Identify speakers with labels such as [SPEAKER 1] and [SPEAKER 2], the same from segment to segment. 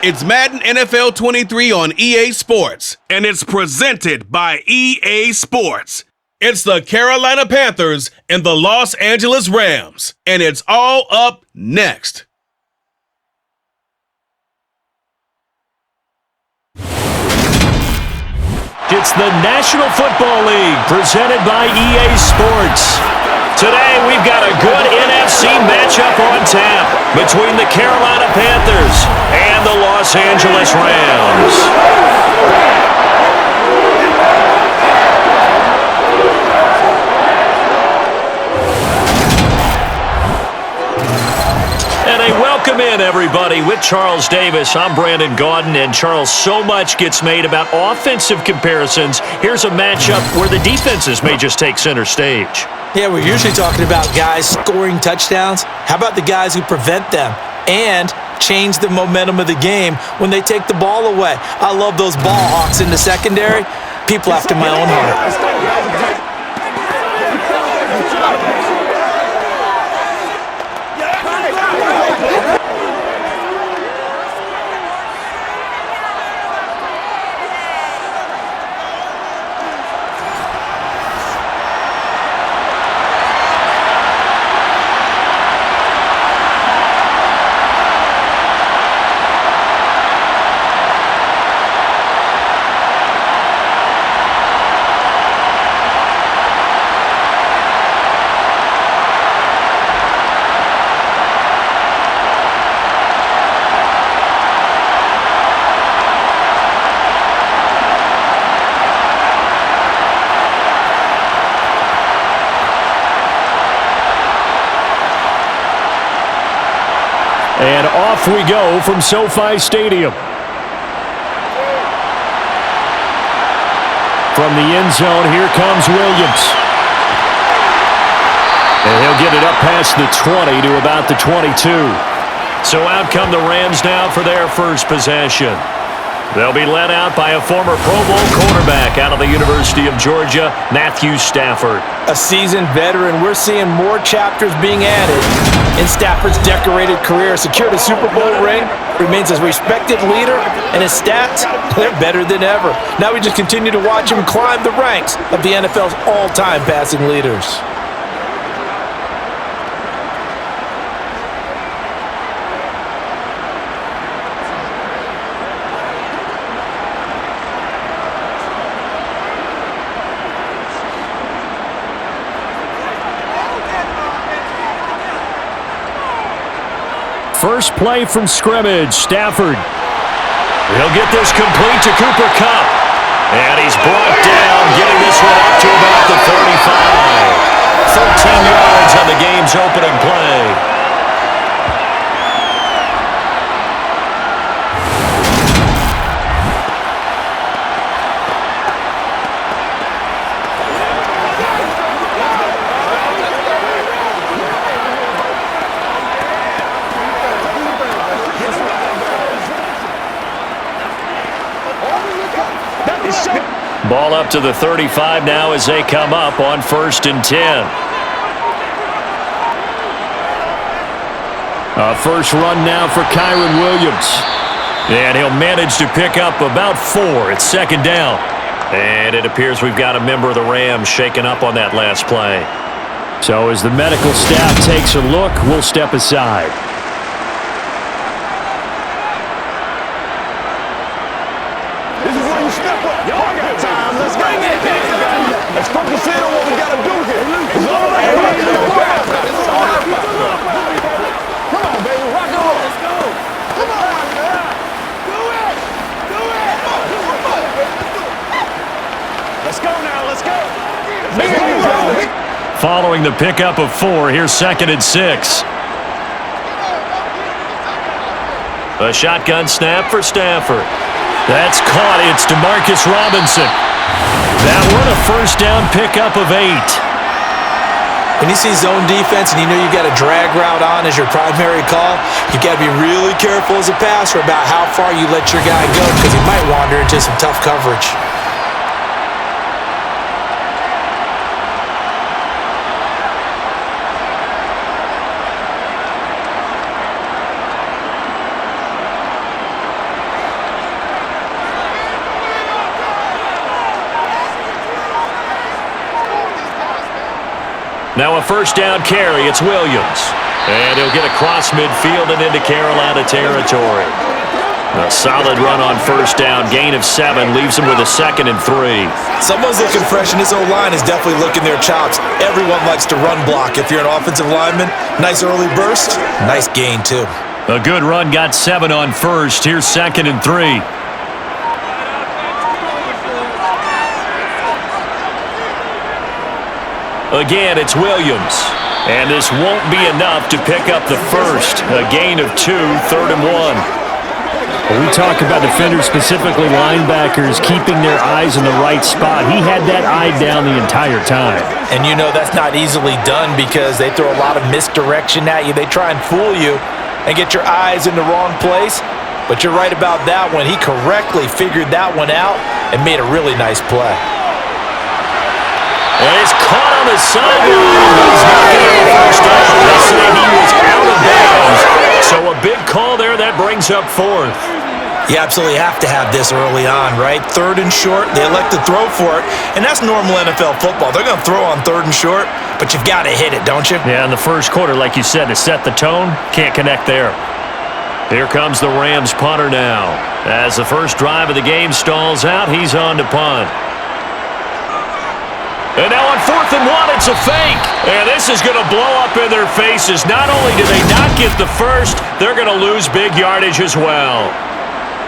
[SPEAKER 1] It's Madden NFL 23 on EA Sports, and it's presented by EA Sports. It's the Carolina Panthers and the Los Angeles Rams, and it's all up next.
[SPEAKER 2] It's the National Football League presented by EA Sports. Today we've got a good NFC matchup on tap between the Carolina Panthers and the Los Angeles Rams. And a welcome in, everybody, with Charles Davis. I'm Brandon Gaudin, and Charles, so much gets made about offensive comparisons. Here's a matchup where the defenses may just take center stage.
[SPEAKER 3] Yeah, we're usually talking about guys scoring touchdowns. How about the guys who prevent them and change the momentum of the game when they take the ball away? I love those ball hawks in the secondary. People after my own heart.
[SPEAKER 2] And off we go from SoFi Stadium. From the end zone, here comes Williams. And he'll get it up past the 20 to about the 22. So out come the Rams now for their first possession. They'll be led out by a former Pro Bowl quarterback out of the University of Georgia, Matthew Stafford.
[SPEAKER 3] A seasoned veteran, we're seeing more chapters being added in Stafford's decorated career. Secured a Super Bowl ring, remains a respected leader, and his stats, they're better than ever. Now we just continue to watch him climb the ranks of the NFL's all-time passing leaders.
[SPEAKER 2] First play from scrimmage, Stafford. He'll get this complete to Cooper Kupp. And he's brought down, getting this one up to about the 35. 13 yards on the game's opening play. Ball up to the 35 now as they come up on 1st and 10. A first run now for Kyren Williams. And he'll manage to pick up about 4 at 2nd down. And it appears we've got a member of the Rams shaken up on that last play. So as the medical staff takes a look, we'll step aside.
[SPEAKER 4] Let's focus in on what we got to do here. It's all right. Come on, baby. Rock on. Let's go. Come on, man. Do it. Do it. Let's go now. Let's go. Let's go.
[SPEAKER 2] Following the pickup of 4, here's 2nd and 6. A shotgun snap for Stafford. That's caught. It's Demarcus Robinson. That one a first down pickup of 8.
[SPEAKER 3] When you see zone defense and you know you got a drag route on as your primary call, you got to be really careful as a passer about how far you let your guy go because he might wander into some tough coverage.
[SPEAKER 2] Now a first down carry. It's Williams. And he'll get across midfield and into Carolina territory. A solid run on first down. Gain of 7 leaves him with a 2nd and 3.
[SPEAKER 3] Someone's looking fresh, and his O-line is definitely looking their chops. Everyone likes to run block. If you're an offensive lineman, nice early burst, nice gain too.
[SPEAKER 2] A good run got 7 on first. Here's 2nd and 3. Again, it's Williams. And this won't be enough to pick up the first. A gain of 2, 3rd and 1.
[SPEAKER 5] We talk about defenders, specifically linebackers, keeping their eyes in the right spot. He had that eye down the entire time.
[SPEAKER 3] And you know that's not easily done because they throw a lot of misdirection at you. They try and fool you and get your eyes in the wrong place. But you're right about that one. He correctly figured that one out and made a really nice play.
[SPEAKER 2] And he's caught on the sideline. He's not getting the first down. They say he was out of bounds. So a big call there. That brings up 4th.
[SPEAKER 3] You absolutely have to have this early on, right? 3rd and short, they elect to throw for it, and that's normal NFL football. They're going to throw on 3rd and short, but you've got to hit it, don't you?
[SPEAKER 2] Yeah, in the first quarter, like you said, to set the tone, can't connect there. Here comes the Rams punter now. As the first drive of the game stalls out, he's on to punt. And now on 4th and 1, it's a fake. And this is going to blow up in their faces. Not only do they not get the first, they're going to lose big yardage as well.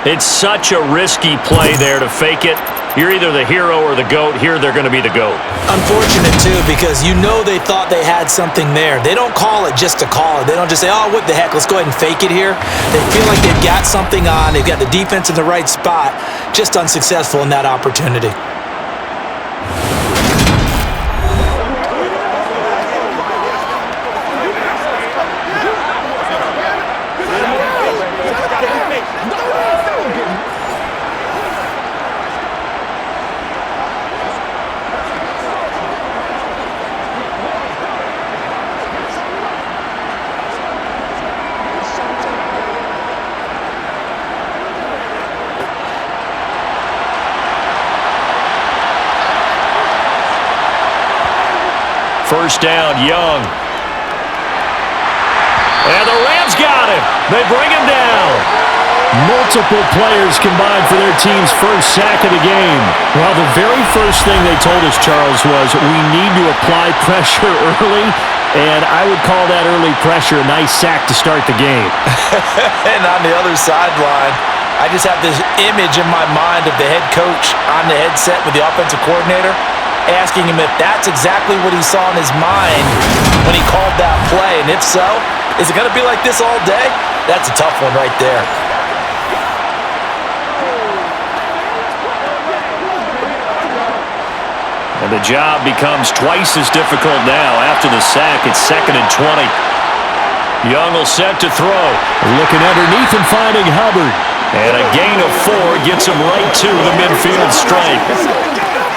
[SPEAKER 2] It's such a risky play there to fake it. You're either the hero or the GOAT. Here, they're going to be the GOAT.
[SPEAKER 3] Unfortunate, too, because you know they thought they had something there. They don't call it just to call it. They don't just say, oh, what the heck, let's go ahead and fake it here. They feel like they've got something on. They've got the defense in the right spot. Just unsuccessful in that opportunity.
[SPEAKER 2] First down, Young. And the Rams got him. They bring him down.
[SPEAKER 5] Multiple players combined for their team's first sack of the game. Well, the very first thing they told us, Charles, was we need to apply pressure early, and I would call that early pressure a nice sack to start the game.
[SPEAKER 3] And on the other sideline, I just have this image in my mind of the head coach on the headset with the offensive coordinator asking him if that's exactly what he saw in his mind when he called that play. And if so, is it going to be like this all day? That's a tough one right there.
[SPEAKER 2] And the job becomes twice as difficult now. After the sack, it's 2nd and 20. Young will set to throw.
[SPEAKER 5] Looking underneath and finding Hubbard.
[SPEAKER 2] And a gain of 4 gets him right to the midfield stripe.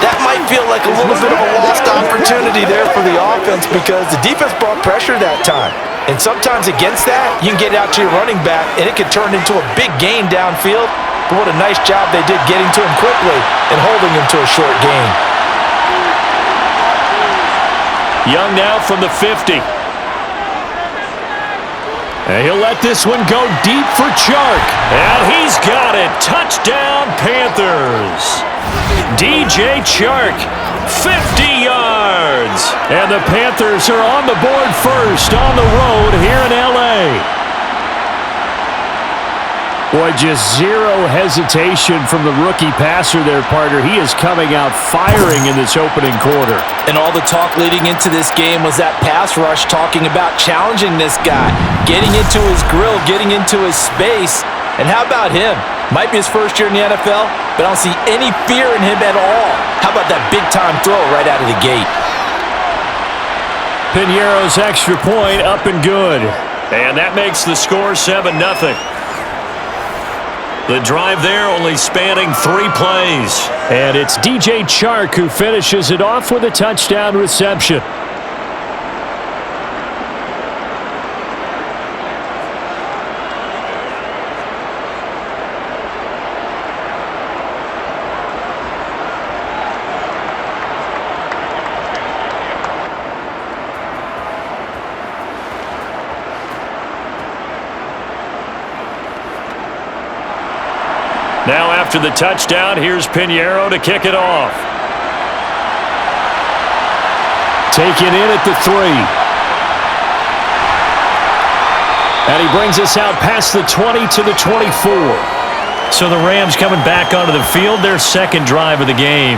[SPEAKER 3] That might feel like a little bit of a lost opportunity there for the offense because the defense brought pressure that time. And sometimes against that, you can get out to your running back, and it can turn into a big gain downfield. But what a nice job they did getting to him quickly and holding him to a short gain.
[SPEAKER 2] Young now from the 50. And he'll let this one go deep for Chark. And he's got it. Touchdown, Panthers. DJ Chark, 50 yards. And the Panthers are on the board first on the road here in L.A.
[SPEAKER 5] Boy, just zero hesitation from the rookie passer there, partner. He is coming out firing in this opening quarter.
[SPEAKER 3] And all the talk leading into this game was that pass rush talking about challenging this guy, getting into his grill, getting into his space. And how about him? Might be his first year in the NFL, but I don't see any fear in him at all. How about that big-time throw right out of the gate?
[SPEAKER 5] Piñeiro's extra point up and good.
[SPEAKER 2] And that makes the score 7-0. The drive there only spanning 3 plays.
[SPEAKER 5] And it's DJ Chark who finishes it off with a touchdown reception.
[SPEAKER 2] After the touchdown, here's Pinheiro to kick it off.
[SPEAKER 5] Taken in at the 3. And he brings us out past the 20 to the 24.
[SPEAKER 2] So the Rams coming back onto the field, their second drive of the game.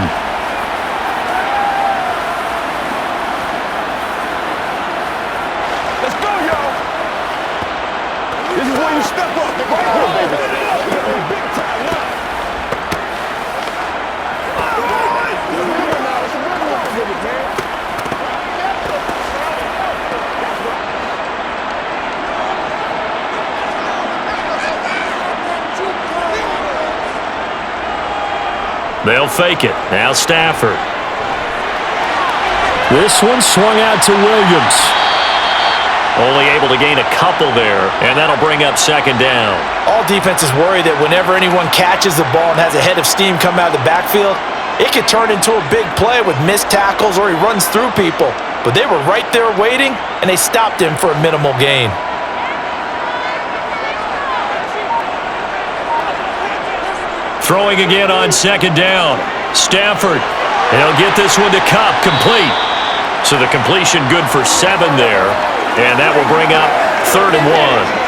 [SPEAKER 4] Let's go, y'all. This is where you step up. Right here, baby. Big time now. It's a good one, man.
[SPEAKER 2] They'll fake it. Now Stafford.
[SPEAKER 5] This one swung out to Williams.
[SPEAKER 2] Only able to gain a couple there, and that'll bring up second down.
[SPEAKER 3] All defenses worry that whenever anyone catches the ball and has a head of steam come out of the backfield, it could turn into a big play with missed tackles or he runs through people. But they were right there waiting, and they stopped him for a minimal gain.
[SPEAKER 2] Throwing again on second down. Stafford. He'll get this one to Kupp, complete. So the completion good for 7 there. And that will bring up 3rd and 1.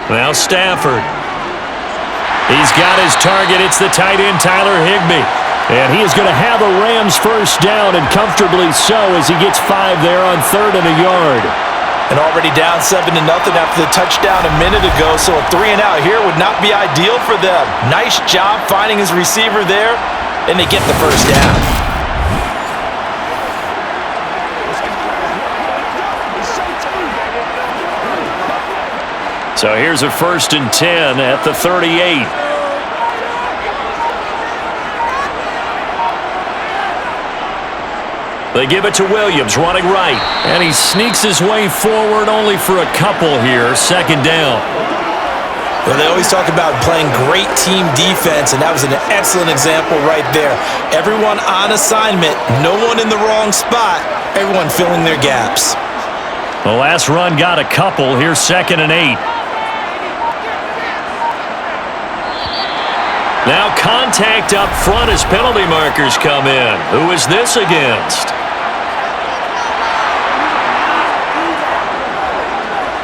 [SPEAKER 2] Now Stafford. He's got his target. It's the tight end, Tyler Higbee.
[SPEAKER 5] And he is going to have a Rams first down, and comfortably so, as he gets 5 there on 3rd and a yard.
[SPEAKER 3] And already down 7-0 after the touchdown a minute ago, so a 3-and-out here would not be ideal for them. Nice job finding his receiver there, and they get the first down.
[SPEAKER 2] So here's a 1st and 10 at the 38. They give it to Williams, running right. And he sneaks his way forward only for a couple here, second down.
[SPEAKER 3] Well, they always talk about playing great team defense, and that was an excellent example right there. Everyone on assignment, no one in the wrong spot, everyone filling their gaps.
[SPEAKER 2] The last run got a couple. Here's 2nd and 8. Now contact up front as penalty markers come in. Who is this against?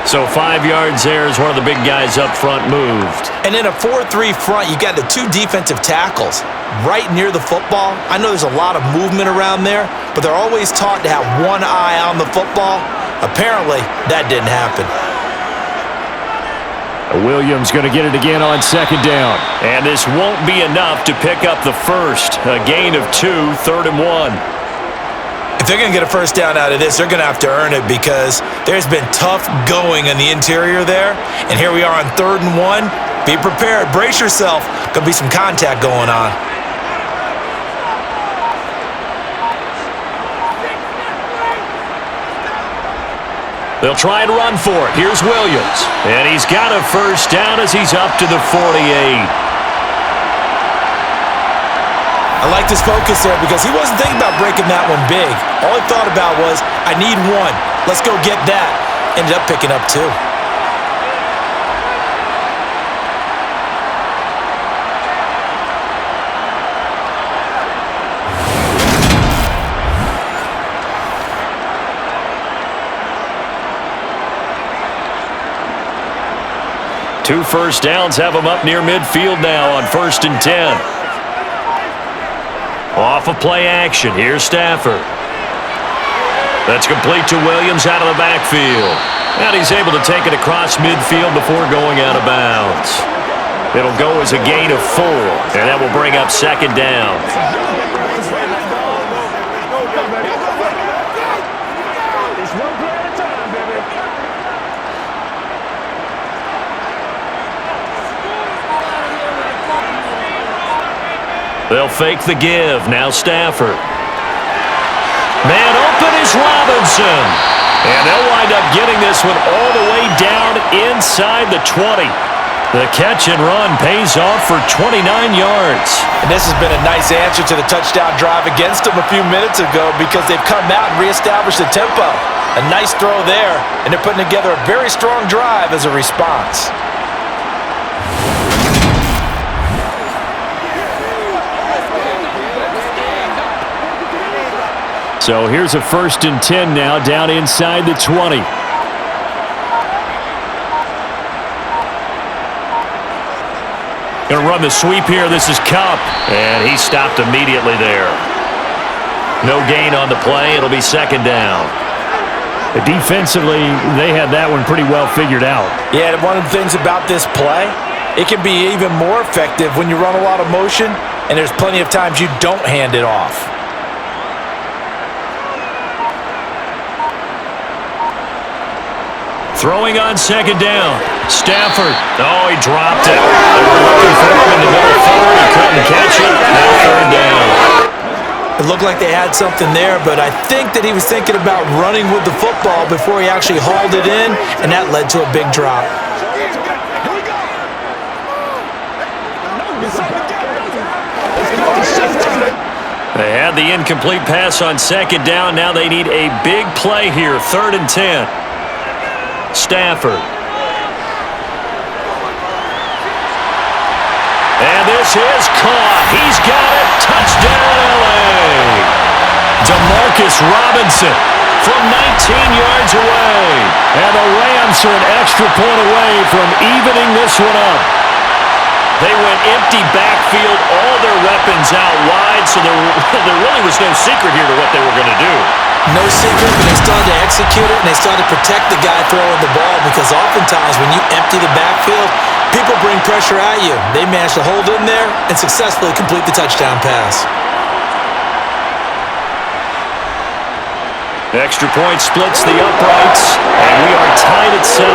[SPEAKER 2] So 5 yards there as one of the big guys up front moved.
[SPEAKER 3] And in a 4-3 front, you got the 2 defensive tackles right near the football. I know there's a lot of movement around there, but they're always taught to have one eye on the football. Apparently, that didn't happen.
[SPEAKER 5] Williams going to get it again on 2nd down.
[SPEAKER 2] And this won't be enough to pick up the first. A gain of 2, 3rd and 1.
[SPEAKER 3] If they're going to get a first down out of this, they're going to have to earn it because there's been tough going in the interior there. And here we are on 3rd and 1. Be prepared. Brace yourself. Going to be some contact going on.
[SPEAKER 2] They'll try and run for it. Here's Williams. And he's got a first down as he's up to the 48.
[SPEAKER 3] I like his focus there because he wasn't thinking about breaking that one big. All he thought about was, I need 1. Let's go get that. Ended up picking up 2.
[SPEAKER 2] Two first downs have him up near midfield now on 1st and 10. Off of play action, here's Stafford. That's complete to Williams out of the backfield. And he's able to take it across midfield before going out of bounds. It'll go as a gain of 4, and that will bring up 2nd down. They'll fake the give. Now Stafford. Man open is Robinson. And they'll wind up getting this one all the way down inside the 20. The catch and run pays off for 29 yards.
[SPEAKER 3] And this has been a nice answer to the touchdown drive against them a few minutes ago because they've come out and reestablished the tempo. A nice throw there, and they're putting together a very strong drive as a response.
[SPEAKER 5] So here's a 1st and 10 now, down inside the 20.
[SPEAKER 2] Going to run the sweep here. This is Cup. And he stopped immediately there. No gain on the play. It'll be 2nd down.
[SPEAKER 5] Defensively, they had that one pretty well figured out.
[SPEAKER 3] Yeah, and one of the things about this play, it can be even more effective when you run a lot of motion, and there's plenty of times you don't hand it off.
[SPEAKER 2] Throwing on 2nd down. Stafford. Oh, he dropped it. They were looking for him in the middle 4. He couldn't catch it. Now 3rd down.
[SPEAKER 3] It looked like they had something there, but I think that he was thinking about running with the football before he actually hauled it in, and that led to a big drop.
[SPEAKER 2] They had the incomplete pass on 2nd down. Now they need a big play here. 3rd and 10. Stafford. And this is caught. He's got it. Touchdown, L.A. Demarcus Robinson from 19 yards away.
[SPEAKER 5] And the Rams are an extra point away from evening this one up.
[SPEAKER 2] They went empty backfield, all their weapons out wide, so there really was no secret here to what they were going to do.
[SPEAKER 3] No secret, but they started to execute it, and they started to protect the guy throwing the ball because oftentimes when you empty the backfield, people bring pressure at you. They managed to hold in there and successfully complete the touchdown pass.
[SPEAKER 2] Extra point splits the uprights, and we are tied at 7.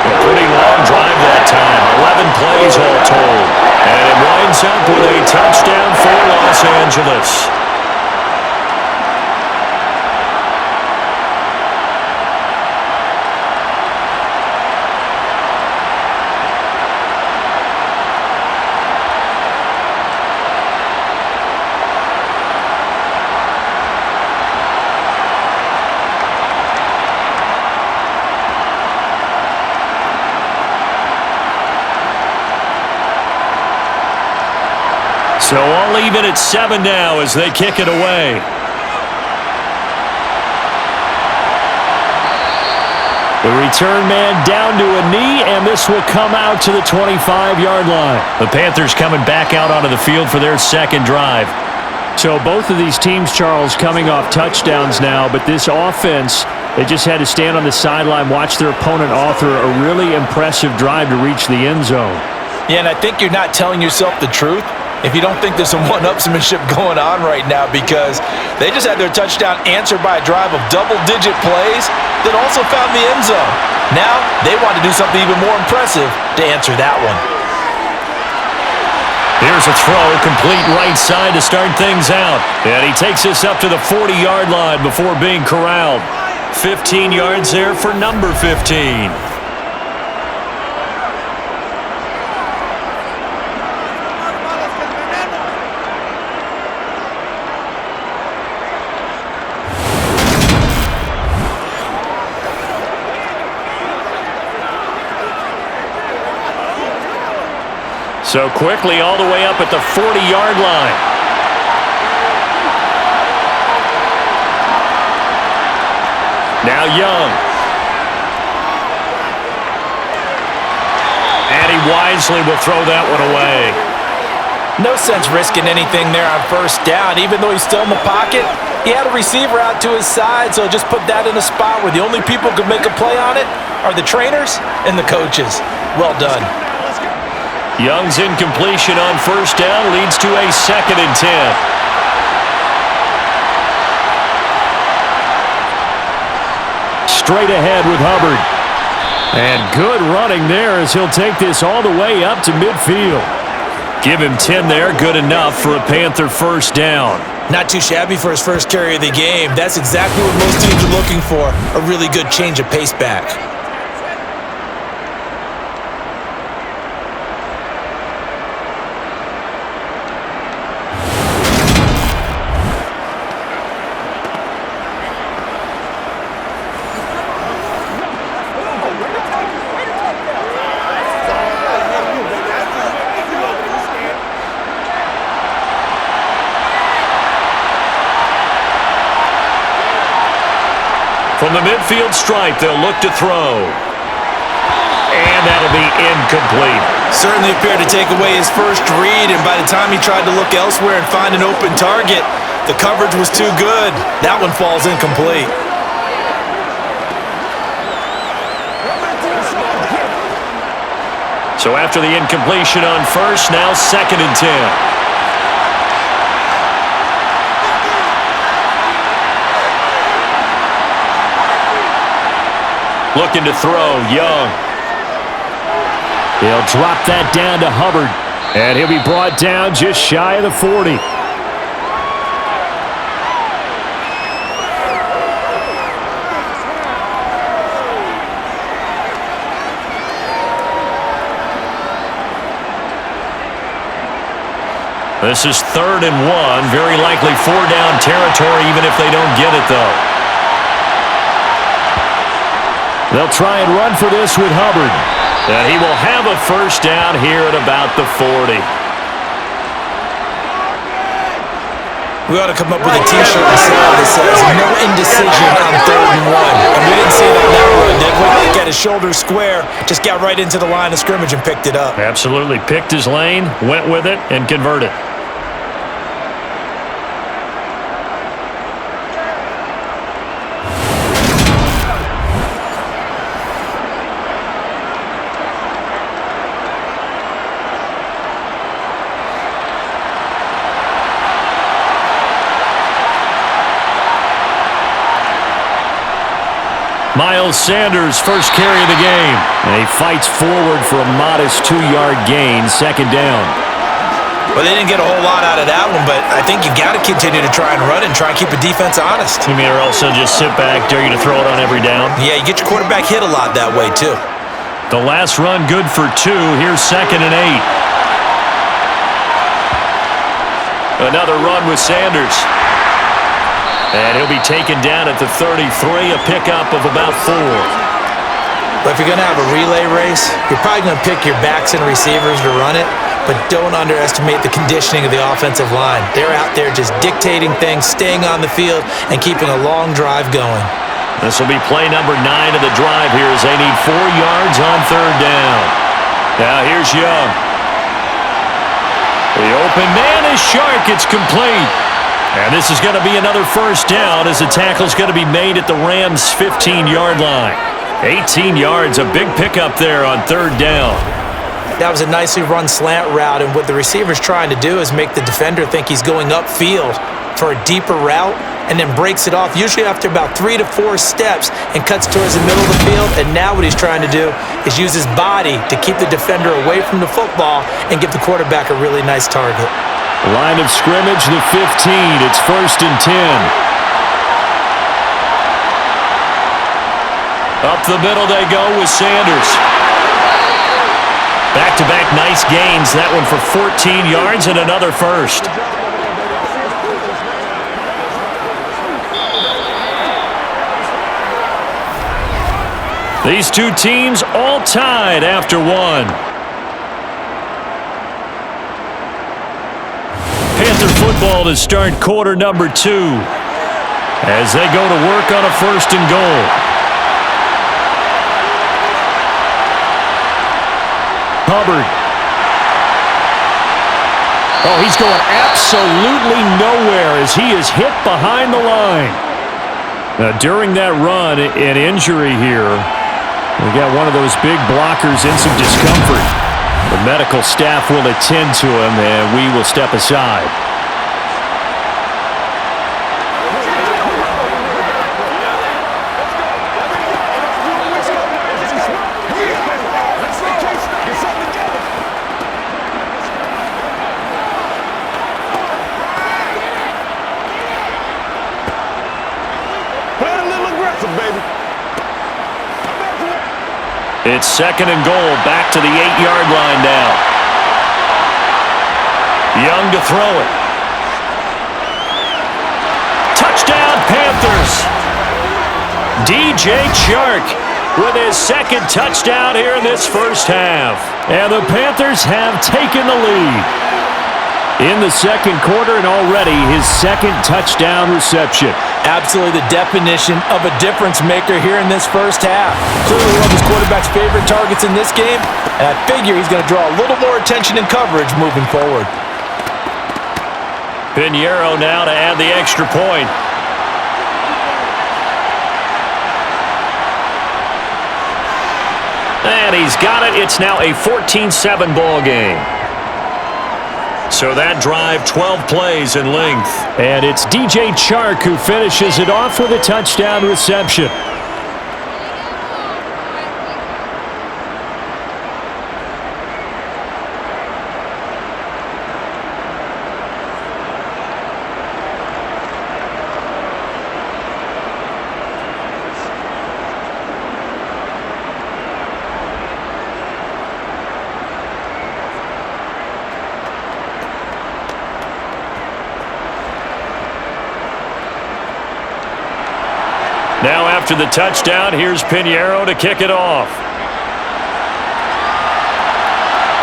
[SPEAKER 2] A pretty long drive that time. 11 plays all told. And it winds up with a touchdown for Los Angeles. So all even at 7 now as they kick it away.
[SPEAKER 5] The return man down to a knee, and this will come out to the 25-yard line.
[SPEAKER 2] The Panthers coming back out onto the field for their 2nd drive.
[SPEAKER 5] So both of these teams, Charles, coming off touchdowns now, but this offense, they just had to stand on the sideline, watch their opponent author a really impressive drive to reach the end zone.
[SPEAKER 3] Yeah, and I think you're not telling yourself the truth if you don't think there's some one-upsmanship going on right now, because they just had their touchdown answered by a drive of double-digit plays that also found the end zone. Now they want to do something even more impressive to answer that one.
[SPEAKER 2] Here's a throw, complete right side to start things out. And he takes us up to the 40-yard line before being corralled. 15 yards there for number 15. So quickly all the way up at the 40-yard line. Now Young. And he wisely will throw that one away.
[SPEAKER 3] No sense risking anything there on 1st down. Even though he's still in the pocket, he had a receiver out to his side, so just put that in a spot where the only people who can make a play on it are the trainers and the coaches. Well done.
[SPEAKER 2] Young's incompletion on 1st down leads to a 2nd and 10.
[SPEAKER 5] Straight ahead with Hubbard. And good running there as he'll take this all the way up to midfield.
[SPEAKER 2] Give him 10 there, good enough for a Panther 1st down.
[SPEAKER 3] Not too shabby for his first carry of the game. That's exactly what most teams are looking for, a really good change of pace back.
[SPEAKER 2] From the midfield stripe, they'll look to throw. And that'll be incomplete.
[SPEAKER 3] Certainly appeared to take away his first read, and by the time he tried to look elsewhere and find an open target, the coverage was too good. That one falls incomplete.
[SPEAKER 2] So after the incompletion on first, now 2nd and 10. Looking to throw, Young.
[SPEAKER 5] He'll drop that down to Hubbard, and he'll be brought down just shy of the 40.
[SPEAKER 2] This is 3rd and 1, very likely 4-down territory even if they don't get it, though.
[SPEAKER 5] They'll try and run for this with Hubbard.
[SPEAKER 2] And he will have a first down here at about the 40.
[SPEAKER 3] We ought to come up with a T-shirt that says no indecision on 3rd and 1. And we didn't see that now run, did we? Got his shoulders square, just got right into the line of scrimmage and picked it up.
[SPEAKER 2] Absolutely. Picked his lane, went with it, and converted. Miles Sanders, first carry of the game.
[SPEAKER 5] And he fights forward for a modest 2-yard gain, 2nd down.
[SPEAKER 3] Well, they didn't get a whole lot out of that one, but I think you got to continue to try and run and try and keep the defense honest.
[SPEAKER 2] You mean or else they'll just sit back, dare you to throw it on every down?
[SPEAKER 3] Yeah, you get your quarterback hit a lot that way, too.
[SPEAKER 2] The last run good for 2. Here's 2nd and 8. Another run with Sanders. And he'll be taken down at the 33, a pickup of about 4.
[SPEAKER 3] But if you're going to have a relay race, you're probably going to pick your backs and receivers to run it, but don't underestimate the conditioning of the offensive line. They're out there just dictating things, staying on the field, and keeping a long drive going.
[SPEAKER 2] This will be play number 9 of the drive here as they need 4 yards on 3rd down. Now here's Young. The open man is Shark. It's complete. And this is going to be another first down as the tackle's going to be made at the Rams' 15-yard line. 18 yards, a big pickup there on 3rd down.
[SPEAKER 3] That was a nicely run slant route, and what the receiver's trying to do is make the defender think he's going upfield for a deeper route and then breaks it off, usually after about 3 to 4 steps, and cuts towards the middle of the field. And now what he's trying to do is use his body to keep the defender away from the football and give the quarterback a really nice target.
[SPEAKER 5] Line of scrimmage, the 15. It's 1st and 10.
[SPEAKER 2] Up the middle they go with Sanders. Back-to-back nice gains. That one for 14 yards and another first. These two teams all tied after 1. Panther football to start quarter number 2 as they go to work on a 1st and goal.
[SPEAKER 5] Hubbard. Oh, he's going absolutely nowhere as he is hit behind the line. Now, during that run, an injury here. We got one of those big blockers in some discomfort. The medical staff will attend to him, and we will step aside.
[SPEAKER 2] It's 2nd and goal, back to the 8-yard line now. Young to throw it. Touchdown, Panthers! DJ Chark with his 2nd touchdown here in this first half.
[SPEAKER 5] And the Panthers have taken the lead in the 2nd quarter, and already his 2nd touchdown reception.
[SPEAKER 3] Absolutely the definition of a difference maker here in this first half. Clearly one of his quarterback's favorite targets in this game, and I figure he's going to draw a little more attention and coverage moving forward.
[SPEAKER 2] Pinheiro now to add the extra point. And he's got it. It's now a 14-7 ball game. So that drive, 12 plays in length.
[SPEAKER 5] And it's DJ Chark who finishes it off with a touchdown reception.
[SPEAKER 2] Now after the touchdown, here's Pinheiro to kick it off.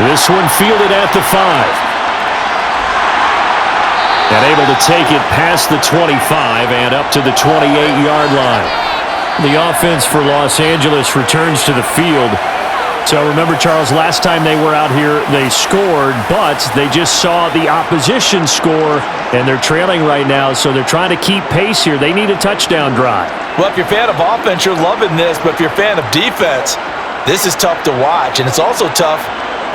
[SPEAKER 5] This one fielded at the 5. And able to take it past the 25 and up to the 28-yard line. The offense for Los Angeles returns to the field. So remember, Charles, last time they were out here, they scored, but they just saw the opposition score, and they're trailing right now, so they're trying to keep pace here. They need a touchdown drive.
[SPEAKER 3] Well, if you're a fan of offense, you're loving this, but if you're a fan of defense, this is tough to watch, and it's also tough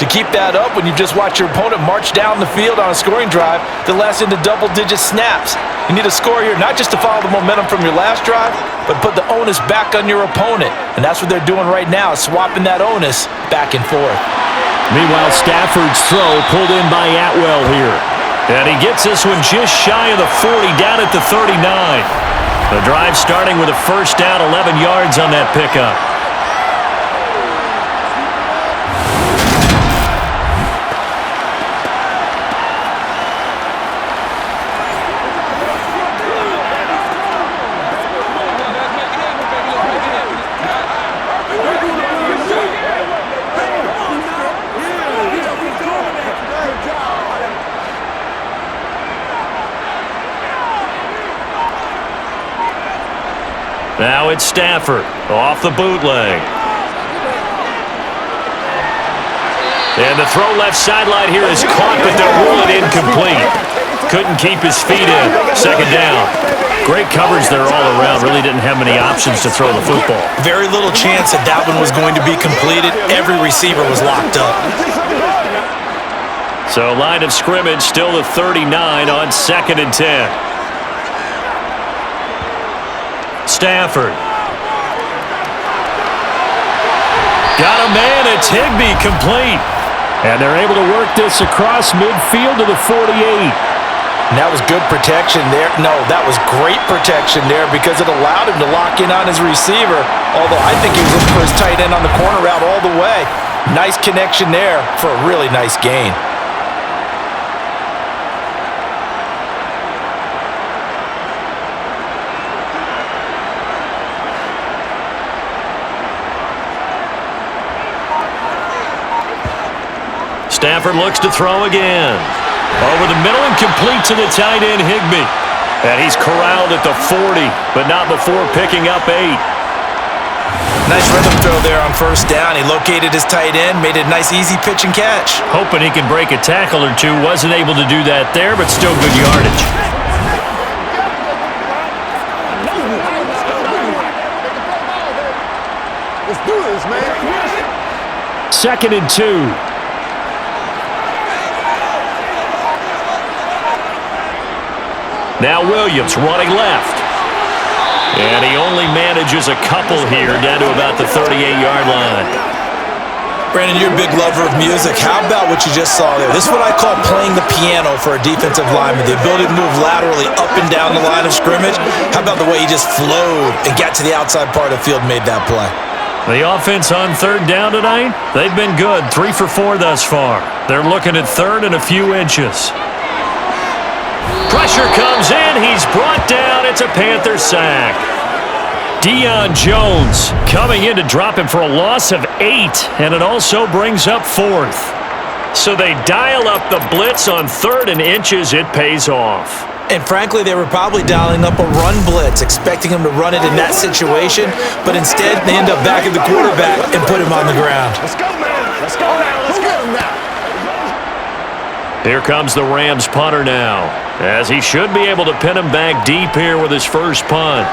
[SPEAKER 3] to keep that up when you just watch your opponent march down the field on a scoring drive that lasts into double-digit snaps. You need a score here, not just to follow the momentum from your last drive, but put the onus back on your opponent. And that's what they're doing right now, swapping that onus back and forth.
[SPEAKER 5] Meanwhile, Stafford's throw pulled in by Atwell here.
[SPEAKER 2] And he gets this one just shy of the 40, down at the 39. The drive starting with a first down, 11 yards on that pickup. Now it's Stafford off the bootleg. And the throw left sideline here is caught, but they'll rule it incomplete. Couldn't keep his feet in. Second down. Great coverage there all around. Really didn't have many options to throw the football.
[SPEAKER 3] Very little chance that that one was going to be completed. Every receiver was locked up.
[SPEAKER 2] So line of scrimmage still the 39 on 2nd and 10. Stafford. Got a man. It's Higbee, complete.
[SPEAKER 5] And they're able to work this across midfield to the 48.
[SPEAKER 3] And that was good protection there. No, that was great protection there because it allowed him to lock in on his receiver. Although I think he was looking for his tight end on the corner route all the way. Nice connection there for a really nice gain.
[SPEAKER 2] Stafford looks to throw again. Over the middle and complete to the tight end, Higbee. And he's corralled at the 40, but not before picking up 8.
[SPEAKER 3] Nice rhythm throw there on first down. He located his tight end, made it a nice easy pitch and catch.
[SPEAKER 2] Hoping he can break a tackle or two. Wasn't able to do that there, but still good yardage.
[SPEAKER 4] Let's do this, man.
[SPEAKER 5] 2nd and 2.
[SPEAKER 2] Now Williams running left. And he only manages a couple here down to about the 38-yard line.
[SPEAKER 3] Brandon, you're a big lover of music. How about what you just saw there? This is what I call playing the piano for a defensive lineman. The ability to move laterally up and down the line of scrimmage. How about the way he just flowed and got to the outside part of the field and made that play?
[SPEAKER 2] The offense on 3rd down tonight, they've been good. 3 for 4 thus far. They're looking at 3rd and a few inches. Pressure comes in. He's brought down. It's a Panther sack. Deion Jones coming in to drop him for a loss of 8, and it also brings up 4th. So they dial up the blitz on 3rd and inches. It pays off.
[SPEAKER 3] And frankly, they were probably dialing up a run blitz, expecting him to run it in that situation, but instead they end up backing the quarterback and put him on the ground.
[SPEAKER 4] Let's go, man. Let's go now. Let's get him now.
[SPEAKER 2] Here comes the Rams punter now, as he should be able to pin him back deep here with his first punt.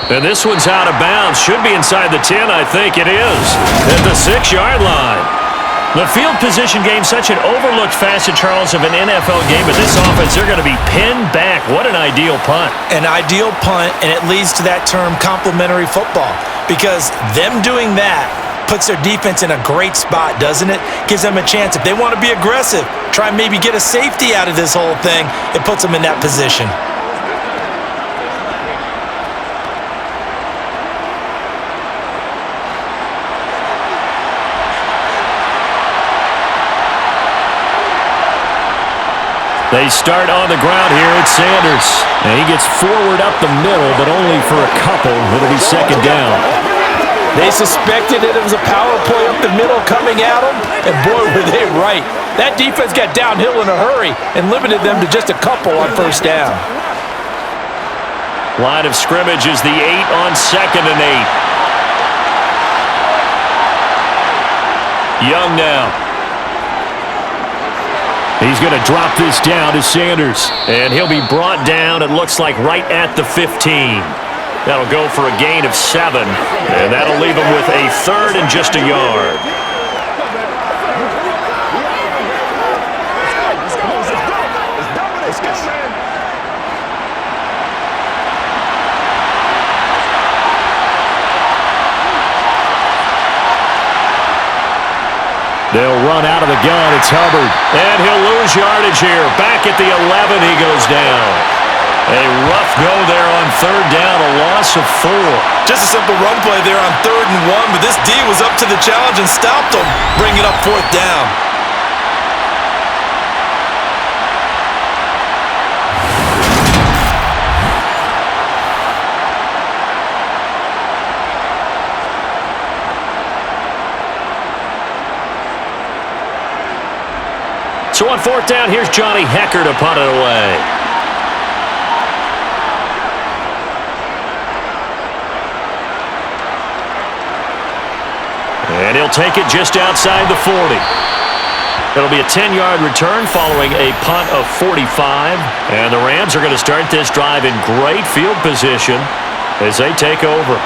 [SPEAKER 2] And this one's out of bounds. Should be inside the 10, I think it is, at the 6-yard line. The field position game, such an overlooked facet, Charles, of an NFL game, but this offense, they're going to be pinned back. What an ideal punt.
[SPEAKER 3] An ideal punt, and it leads to that term complementary football, because them doing that puts their defense in a great spot, doesn't it? Gives them a chance. If they want to be aggressive, try and maybe get a safety out of this whole thing, it puts them in that position.
[SPEAKER 2] They start on the ground here. It's Sanders. And he gets forward up the middle, but only for a couple. It'll be second down.
[SPEAKER 3] They suspected it was a power play up the middle coming at them, and boy, were they right. That defense got downhill in a hurry and limited them to just a couple on first down.
[SPEAKER 2] Line of scrimmage is the 8 on 2nd and 8. Young now. He's going to drop this down to Sanders. And he'll be brought down, it looks like, right at the 15. That'll go for a gain of 7. And that'll leave him with a 3rd and just a yard. They'll run out of the gun. It's Hubbard. And he'll lose yardage here. Back at the 11, he goes down. A rough go there on 3rd down, a loss of 4.
[SPEAKER 3] Just a simple run play there on 3rd and 1, but this D was up to the challenge and stopped them, bringing up 4th down.
[SPEAKER 2] So on 4th down, here's Johnny Hecker to punt it away. And he'll take it just outside the 40. It'll be a 10-yard return following a punt of 45. And the Rams are going to start this drive in great field position as they take over.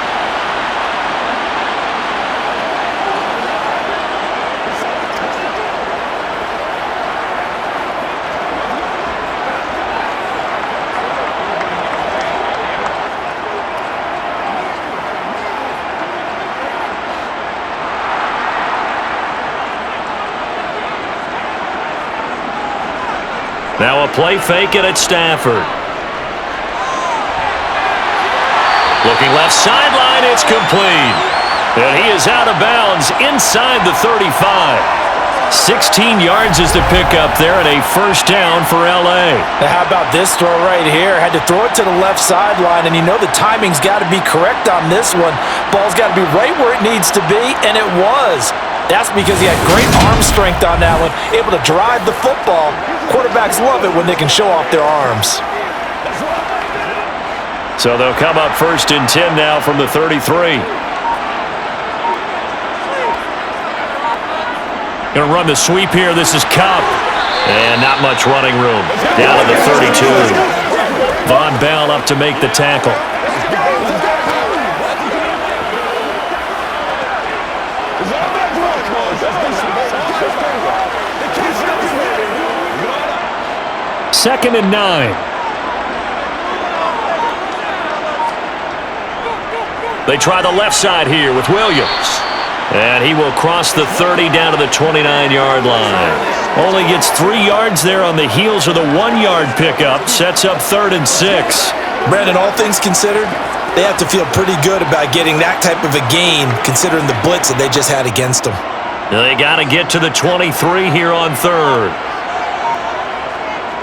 [SPEAKER 2] Now a play fake it at Stafford. Looking left sideline, it's complete. And he is out of bounds inside the 35. 16 yards is the pickup there and a first down for L.A.
[SPEAKER 3] Now how about this throw right here? Had to throw it to the left sideline, and you know the timing's got to be correct on this one. Ball's got to be right where it needs to be, and it was. That's because he had great arm strength on that one, able to drive the football. Quarterbacks love it when they can show off their arms.
[SPEAKER 2] So they'll come up 1st and 10 now from the 33. Going to run the sweep here. This is Cup. And not much running room. Down to the 32. Von Bell up to make the tackle. Second and 9. They try the left side here with Williams. And he will cross the 30 down to the 29-yard line. Only gets 3 yards there on the heels of the 1-yard pickup. Sets up 3rd and 6.
[SPEAKER 3] Brandon, all things considered, they have to feel pretty good about getting that type of a gain, considering the blitz that they just had against them.
[SPEAKER 2] They got to get to the 23 here on 3rd.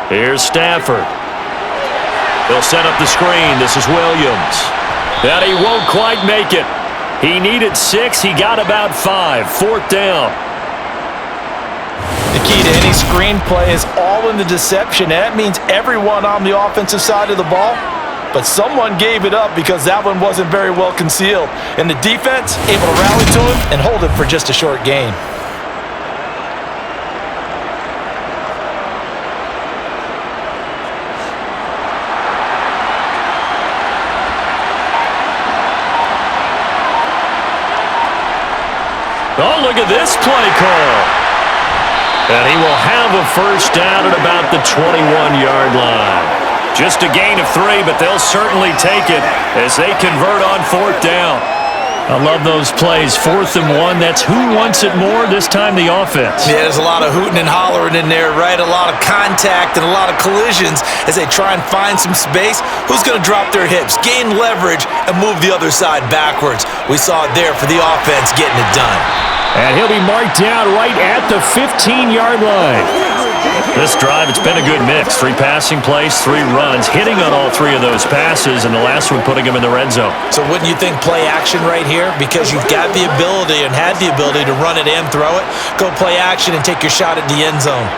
[SPEAKER 2] Here's Stafford. He'll set up the screen. This is Williams. And he won't quite make it. He needed 6. He got about 5. 4th down.
[SPEAKER 3] The key to any screenplay is all in the deception, and that means everyone on the offensive side of the ball. But someone gave it up because that one wasn't very well concealed. And the defense able to rally to him and hold it for just a short gain.
[SPEAKER 2] Oh, look at this play call. And he will have a first down at about the 21-yard line. Just a gain of 3, but they'll certainly take it as they convert on 4th down. I love those plays. 4th and 1, that's who wants it more, this time the offense.
[SPEAKER 3] Yeah, there's a lot of hooting and hollering in there, right? A lot of contact and a lot of collisions as they try and find some space. Who's going to drop their hips, gain leverage, and move the other side backwards? We saw it there for the offense getting it done.
[SPEAKER 5] And he'll be marked down right at the 15-yard line.
[SPEAKER 2] This drive, it's been a good mix. 3 passing plays, 3 runs, hitting on all 3 of those passes, and the last one putting him in the red zone.
[SPEAKER 3] So wouldn't you think play action right here? Because you've got the ability and had the ability to run it and throw it. Go play action and take your shot at the end zone.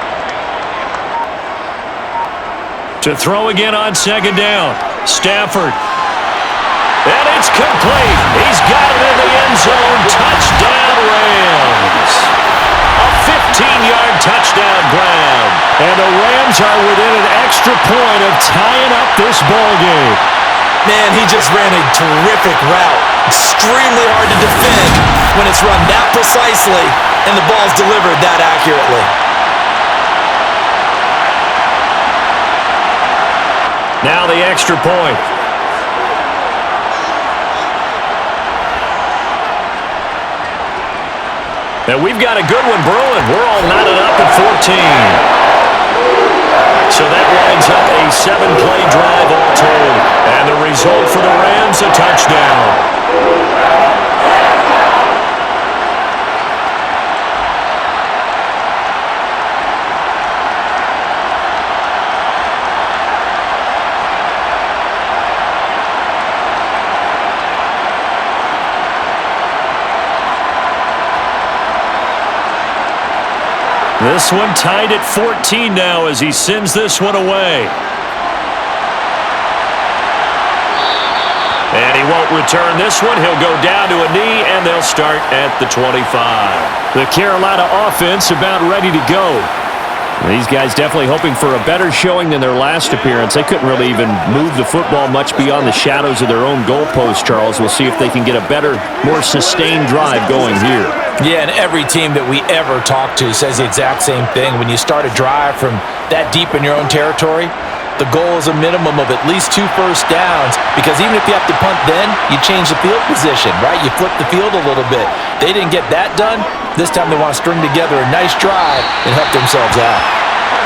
[SPEAKER 2] To throw again on 2nd down. Stafford. And it's complete. He's got it in the end zone. Touchdown, Rams. A 15-yard touchdown grab.
[SPEAKER 5] And the Rams are within an extra point of tying up this ball game.
[SPEAKER 3] Man, he just ran a terrific route. Extremely hard to defend when it's run that precisely and the ball's delivered that accurately.
[SPEAKER 2] Now the extra point. And we've got a good one brewing. We're all knotted up at 14. So that lines up a 7-play drive all told. And the result for the Rams, a touchdown. This one tied at 14 now as he sends this one away. And he won't return this one. He'll go down to a knee, and they'll start at the 25.
[SPEAKER 5] The Carolina offense about ready to go. These guys definitely hoping for a better showing than their last appearance. They couldn't really even move the football much beyond the shadows of their own goalpost, Charles. We'll see if they can get a better, more sustained drive going here.
[SPEAKER 3] Yeah, and every team that we ever talk to says the exact same thing. When you start a drive from that deep in your own territory, the goal is a minimum of at least 2 first downs, because even if you have to punt then, you change the field position, right? You flip the field a little bit. They didn't get that done. This time they want to string together a nice drive and help themselves out.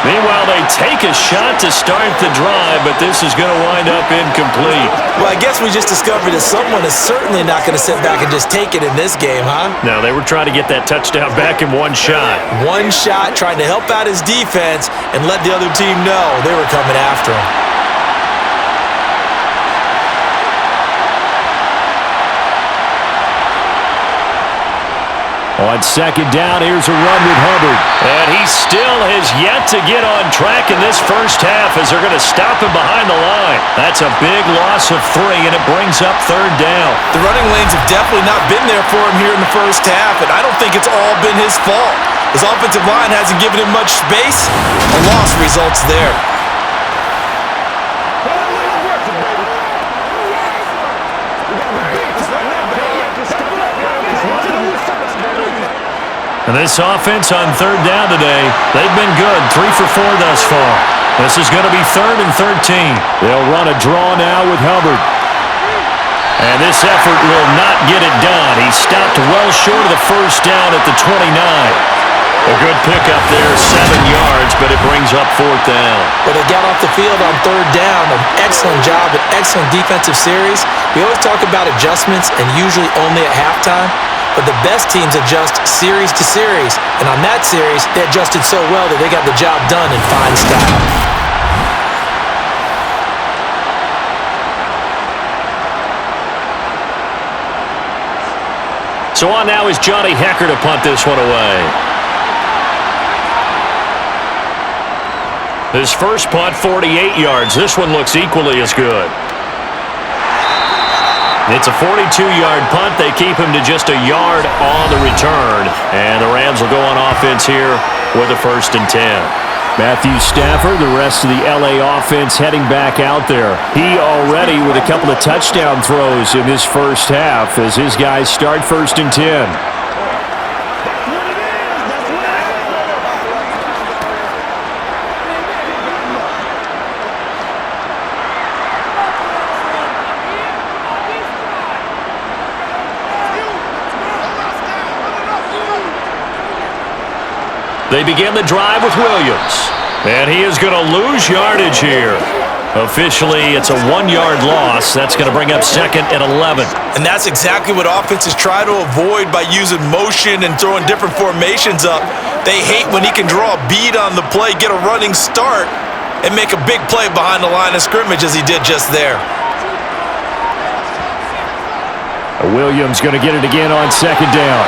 [SPEAKER 2] Meanwhile, they take a shot to start the drive, but this is going to wind up incomplete.
[SPEAKER 3] Well, I guess we just discovered that someone is certainly not going to sit back and just take it in this game, huh?
[SPEAKER 2] No, they were trying to get that touchdown back in one shot.
[SPEAKER 3] One shot, trying to help out his defense and let the other team know they were coming after him.
[SPEAKER 5] On 2nd down, here's a run with Hubbard.
[SPEAKER 2] And he still has yet to get on track in this first half as they're going to stop him behind the line. That's a big loss of 3, and it brings up 3rd down.
[SPEAKER 3] The running lanes have definitely not been there for him here in the first half, and I don't think it's all been his fault. His offensive line hasn't given him much space. A loss results there.
[SPEAKER 2] And this offense on 3rd down today, they've been good, 3 for 4 thus far. This is going to be 3rd and 13.
[SPEAKER 5] They'll run a draw now with Hubbard.
[SPEAKER 2] And this effort will not get it done. He stopped well short of the first down at the 29. A good pickup there, 7 yards, but it brings up 4th down.
[SPEAKER 3] Well, they got off the field on 3rd down. An excellent job, an excellent defensive series. We always talk about adjustments, and usually only at halftime. But the best teams adjust series to series. And on that series, they adjusted so well that they got the job done in fine style.
[SPEAKER 2] So on now is Johnny Hecker to punt this one away. His first punt, 48 yards. This one looks equally as good. It's a 42-yard punt. They keep him to just a yard on the return. And the Rams will go on offense here with a 1st and 10.
[SPEAKER 5] Matthew Stafford, the rest of the L.A. offense heading back out there. He already with a couple of touchdown throws in this first half as his guys start 1st and 10.
[SPEAKER 2] They begin the drive with Williams. And he is going to lose yardage here. Officially, it's a 1-yard loss. That's going to bring up 2nd and 11.
[SPEAKER 3] And that's exactly what offenses try to avoid by using motion and throwing different formations up. They hate when he can draw a bead on the play, get a running start, and make a big play behind the line of scrimmage as he did just there.
[SPEAKER 5] Williams going to get it again on 2nd down.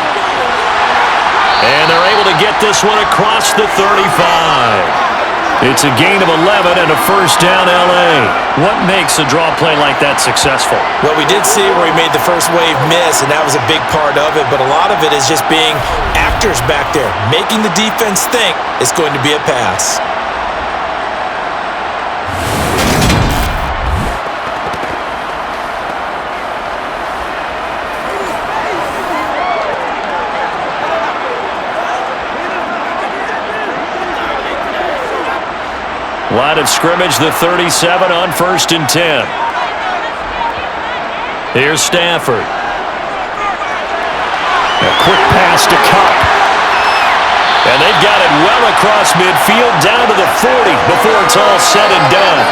[SPEAKER 2] And they're able to get this one across the 35. It's a gain of 11 and a 1st down L.A. What makes a draw play like that successful?
[SPEAKER 3] Well, we did see where he made the first wave miss, and that was a big part of it. But a lot of it is just being actors back there, making the defense think it's going to be a pass.
[SPEAKER 2] Line of scrimmage, the 37 on 1st and 10. Here's Stafford.
[SPEAKER 5] A quick pass to Cup.
[SPEAKER 2] And they've got it well across midfield down to the 40 before it's all said and done.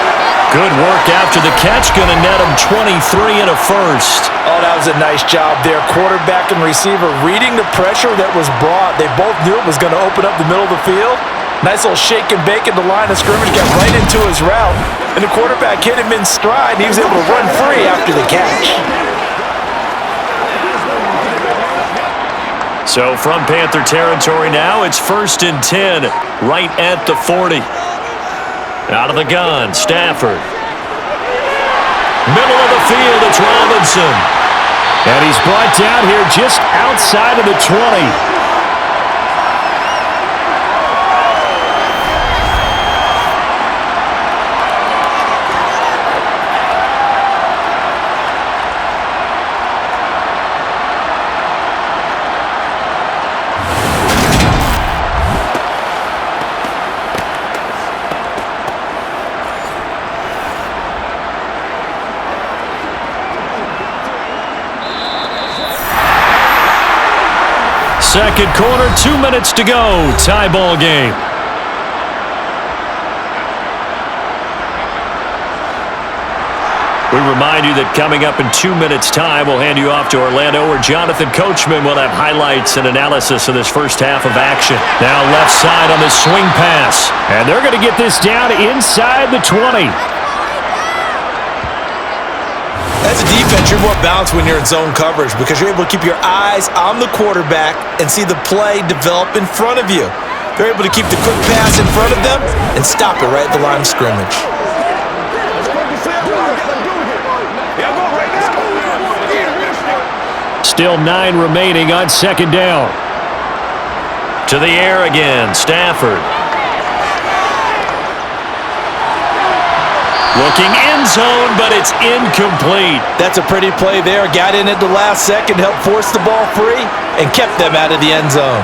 [SPEAKER 2] Good work after the catch. Going to net him 23 and a 1st.
[SPEAKER 3] Oh, that was a nice job there. Quarterback and receiver reading the pressure that was brought. They both knew it was going to open up the middle of the field. Nice little shake and bake at the line of scrimmage, got right into his route, and the quarterback hit him in stride, and he was able to run free after the catch.
[SPEAKER 2] So from Panther territory now, it's 1st and 10, right at the 40. Out of the gun, Stafford. Middle of the field, it's Robinson.
[SPEAKER 5] And he's brought down here just outside of the 20.
[SPEAKER 2] Second quarter, 2 minutes to go. Tie ball game. We remind you that coming up in 2 minutes' time, we'll hand you off to Orlando, where Jonathan Coachman will have highlights and analysis of this first half of action. Now left side on the swing pass.
[SPEAKER 5] And they're going to get this down inside the 20.
[SPEAKER 3] As a defense, you're more balanced when you're in zone coverage because you're able to keep your eyes on the quarterback and see the play develop in front of you. They're able to keep the quick pass in front of them and stop it right at the line of scrimmage.
[SPEAKER 5] Still 9 remaining on 2nd down.
[SPEAKER 2] To the air again, Stafford. Looking end zone, but it's incomplete.
[SPEAKER 3] That's a pretty play there. Got in at the last second, helped force the ball free, and kept them out of the end zone.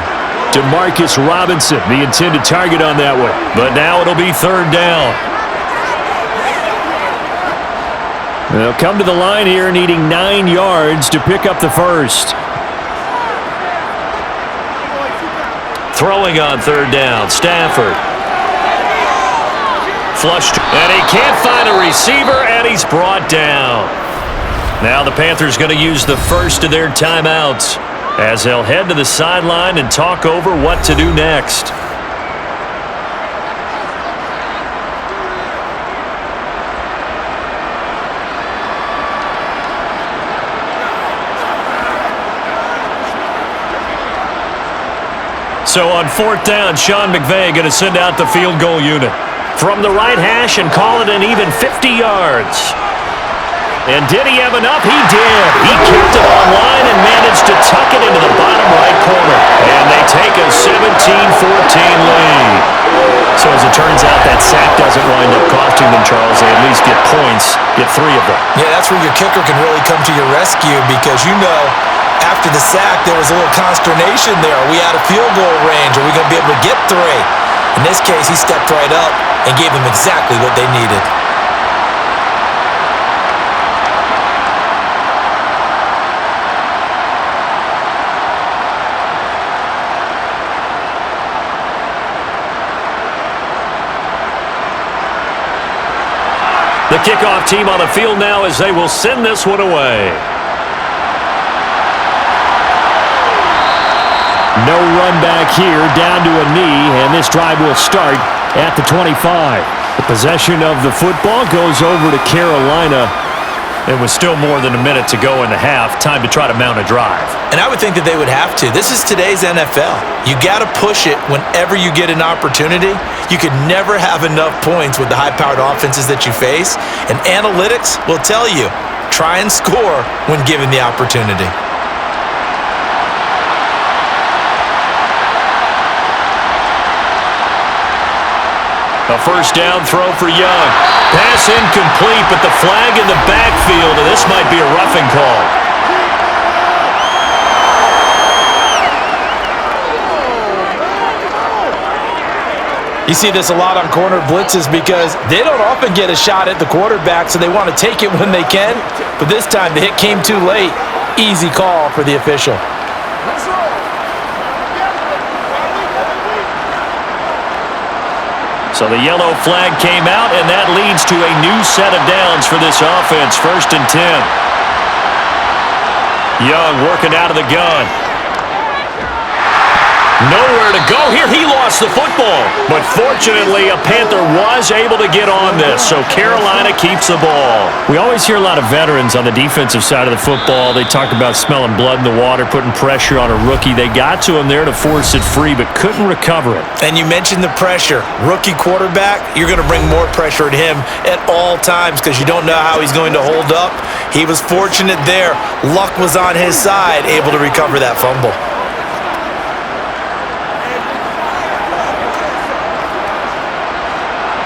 [SPEAKER 5] Demarcus Robinson, the intended target on that one.
[SPEAKER 2] But now it'll be 3rd down.
[SPEAKER 5] They'll come to the line here needing 9 yards to pick up the first.
[SPEAKER 2] Throwing on 3rd down, Stafford. Flushed, and he can't find a receiver, and he's brought down. Now the Panthers going to use the first of their timeouts as they'll head to the sideline and talk over what to do next. So on 4th down, Sean McVay going to send out the field goal unit. from the right hash and call it an even 50 yards. And did he have enough? He did. He kept it online and managed to tuck it into the bottom right corner. And they take a 17-14 lead. So as it turns out, that sack doesn't wind up costing them, Charles. They at least get points, get 3 of them.
[SPEAKER 3] Yeah, that's where your kicker can really come to your rescue because after the sack, there was a little consternation there. Are we out of field goal range? Are we going to be able to get 3? In this case, he stepped right up and gave them exactly what they needed.
[SPEAKER 2] The kickoff team on the field now as they will send this one away.
[SPEAKER 5] No run back here, down to a knee, and this drive will start at the 25. The possession of the football goes over to Carolina.
[SPEAKER 2] It was still more than a minute to go in the half. Time to try to mount a drive.
[SPEAKER 3] And I would think that they would have to. This is today's NFL. You got to push it whenever you get an opportunity. You could never have enough points with the high-powered offenses that you face. And analytics will tell you, try and score when given the opportunity.
[SPEAKER 2] A first down throw for Young. Pass incomplete, but the flag in the backfield, and this might be a roughing call.
[SPEAKER 3] You see this a lot on corner blitzes because they don't often get a shot at the quarterback, so they want to take it when they can. But this time, the hit came too late. Easy call for the official.
[SPEAKER 2] So the yellow flag came out, and that leads to a new set of downs for this offense. 1st and 10. Young working out of the gun. Nowhere to go here. He lost the football. But fortunately, a Panther was able to get on this, so Carolina keeps the ball.
[SPEAKER 5] We always hear a lot of veterans on the defensive side of the football. They talk about smelling blood in the water, putting pressure on a rookie. They got to him there to force it free, but couldn't recover it.
[SPEAKER 3] And you mentioned the pressure. Rookie quarterback, you're going to bring more pressure at him at all times because you don't know how he's going to hold up. He was fortunate there. Luck was on his side, able to recover that fumble.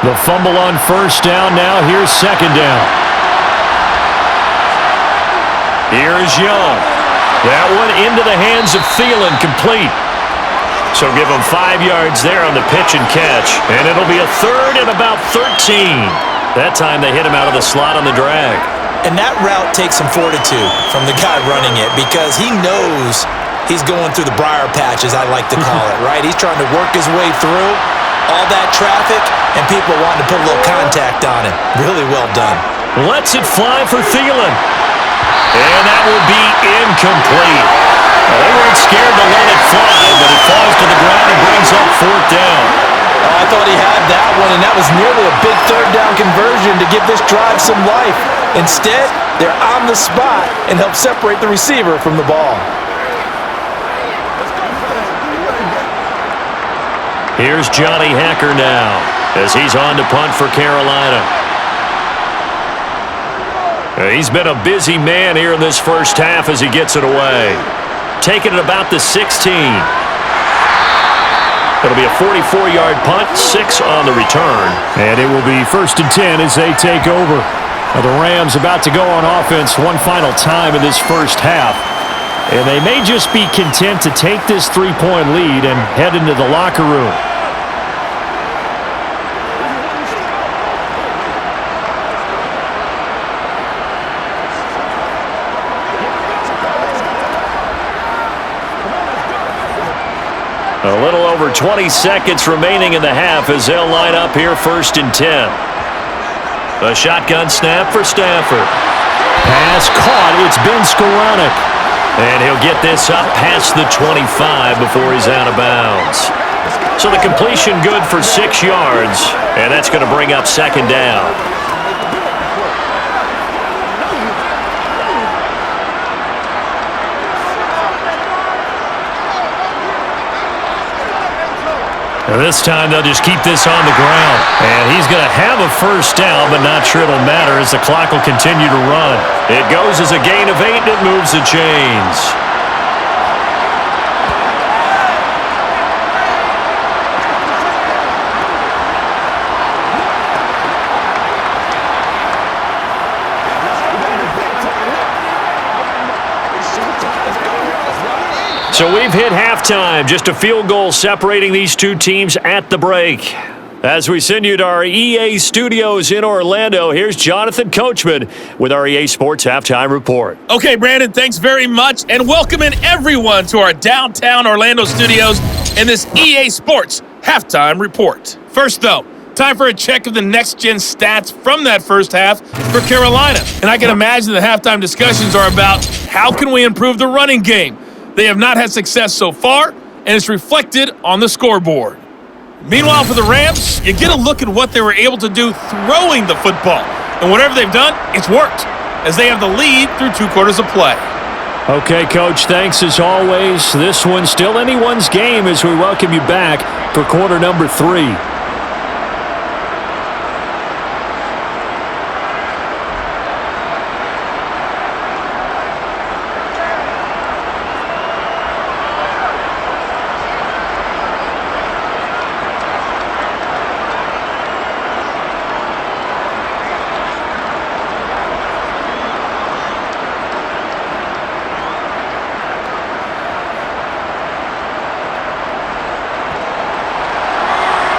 [SPEAKER 5] The fumble on first down. Now here's 2nd down.
[SPEAKER 2] Here's Young. That one into the hands of Thielen, complete. So give him 5 yards there on the pitch and catch. And it'll be a 3rd and about 13. That time they hit him out of the slot on the drag.
[SPEAKER 3] And that route takes some fortitude from the guy running it because he knows he's going through the briar patch, as I like to call it, right? He's trying to work his way through all that traffic, and people wanting to put a little contact on him. Really well done.
[SPEAKER 2] Lets it fly for Thielen. And that will be incomplete. Well, they weren't scared to let it fly, but it falls to the ground and brings up 4th down.
[SPEAKER 3] I thought he had that one, and that was nearly a big 3rd down conversion to give this drive some life. Instead, they're on the spot and help separate the receiver from the ball.
[SPEAKER 2] Here's Johnny Hacker now as he's on to punt for Carolina. He's been a busy man here in this first half as he gets it away. Taking it about the 16. It'll be a 44-yard punt, 6 on the return.
[SPEAKER 5] And it will be 1st and 10 as they take over. Now the Rams about to go on offense one final time in this first half. And they may just be content to take this 3-point lead and head into the locker room.
[SPEAKER 2] A little over 20 seconds remaining in the half as they'll line up here 1st and 10. A shotgun snap for Stafford.
[SPEAKER 5] Pass caught. It's been Skoranek.
[SPEAKER 2] And he'll get this up past the 25 before he's out of bounds. So the completion good for 6 yards, and that's going to bring up 2nd down. And this time they'll just keep this on the ground. And he's going to have a first down, but not sure it'll matter as the clock will continue to run. It goes as a gain of 8, and it moves the chains. So we've hit halftime, just a field goal separating these two teams at the break. As we send you to our EA studios in Orlando, here's Jonathan Coachman with our EA Sports Halftime Report.
[SPEAKER 6] Okay, Brandon, thanks very much, and welcoming everyone to our downtown Orlando studios in this EA Sports Halftime Report. First, though, time for a check of the next-gen stats from that first half for Carolina. And I can imagine the halftime discussions are about how can we improve the running game. They have not had success so far, and it's reflected on the scoreboard. Meanwhile, for the Rams, you get a look at what they were able to do throwing the football. And whatever they've done, it's worked, as they have the lead through 2 quarters of play.
[SPEAKER 5] Okay, Coach, thanks as always. This one's still anyone's game as we welcome you back for quarter number 3.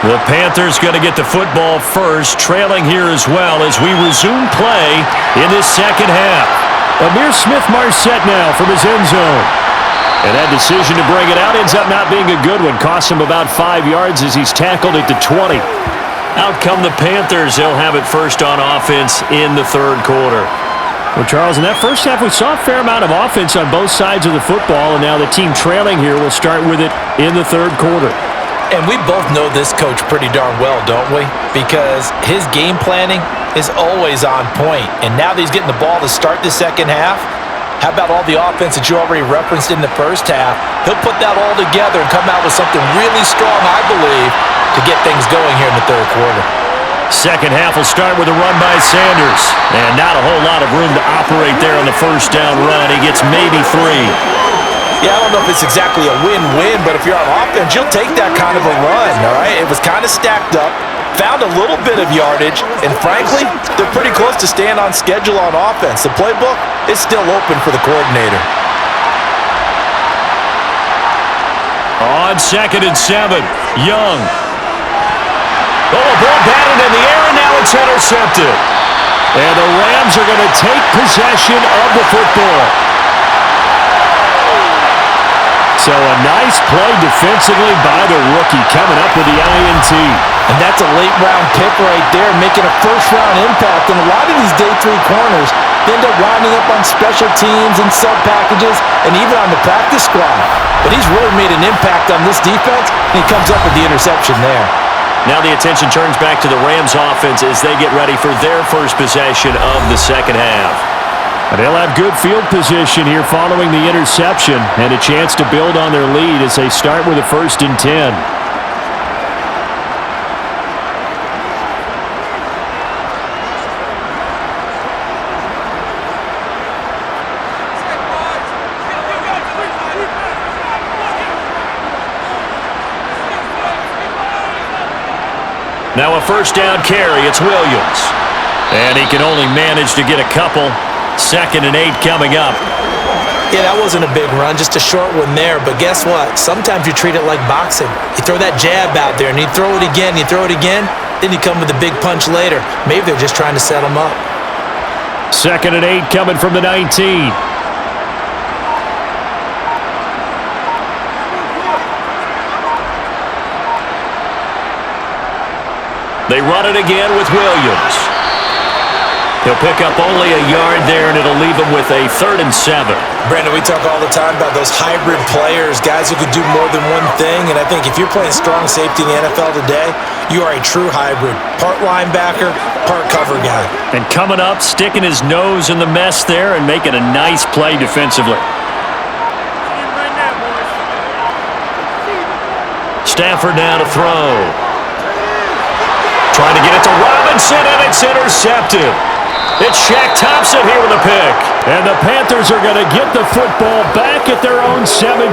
[SPEAKER 2] The Panthers going to get the football first, trailing here as well as we resume play in this second half.
[SPEAKER 5] Amir Smith-Marset now from his end zone. And that decision to bring it out ends up not being a good one. Costs him about 5 yards as he's tackled at the 20.
[SPEAKER 2] Out come the Panthers. They'll have it first on offense in the third quarter.
[SPEAKER 5] Well, Charles, in that first half, we saw a fair amount of offense on both sides of the football, and now the team trailing here will start with it in the third quarter.
[SPEAKER 3] And we both know this coach pretty darn well, don't we? Because his game planning is always on point. And now that he's getting the ball to start the second half, how about all the offense that you already referenced in the first half? He'll put that all together and come out with something really strong, I believe, to get things going here in the third quarter.
[SPEAKER 2] Second half will start with a run by Sanders. And not a whole lot of room to operate there on the first down run. He gets maybe 3.
[SPEAKER 3] Yeah, I don't know if it's exactly a win-win, but if you're on offense, you'll take that kind of a run, all right? It was kind of stacked up, found a little bit of yardage, and frankly, they're pretty close to staying on schedule on offense. The playbook is still open for the coordinator.
[SPEAKER 2] On 2nd and 7, Young. Oh, ball batted in the air, and now it's intercepted.
[SPEAKER 5] And the Rams are going to take possession of the football. So a nice play defensively by the rookie coming up with the INT.
[SPEAKER 3] And that's a late-round pick right there, making a first-round impact. And a lot of these day 3 corners end up winding up on special teams and sub-packages and even on the practice squad. But he's really made an impact on this defense, and he comes up with the interception there.
[SPEAKER 2] Now the attention turns back to the Rams offense as they get ready for their first possession of the second half.
[SPEAKER 5] And they'll have good field position here following the interception and a chance to build on their lead as they start with a 1st and 10.
[SPEAKER 2] Now a first down carry. It's Williams. And he can only manage to get a couple. 2nd and 8 coming up.
[SPEAKER 3] Yeah, that wasn't a big run, just a short one there. But guess what? Sometimes you treat it like boxing. You throw that jab out there, and you throw it again, then you come with a big punch later. Maybe they're just trying to set him up.
[SPEAKER 5] 2nd and 8 coming from the 19.
[SPEAKER 2] They run it again with Williams. He'll pick up only a yard there, and it'll leave him with a 3rd and 7.
[SPEAKER 3] Brandon, we talk all the time about those hybrid players, guys who could do more than one thing. And I think if you're playing strong safety in the NFL today, you are a true hybrid. Part linebacker, part cover guy.
[SPEAKER 2] And coming up, sticking his nose in the mess there and making a nice play defensively. Stafford now to throw. Trying to get it to Robinson, and it's intercepted. It's Shaq Thompson here with a pick.
[SPEAKER 5] And the Panthers are going to get the football back at their own 17.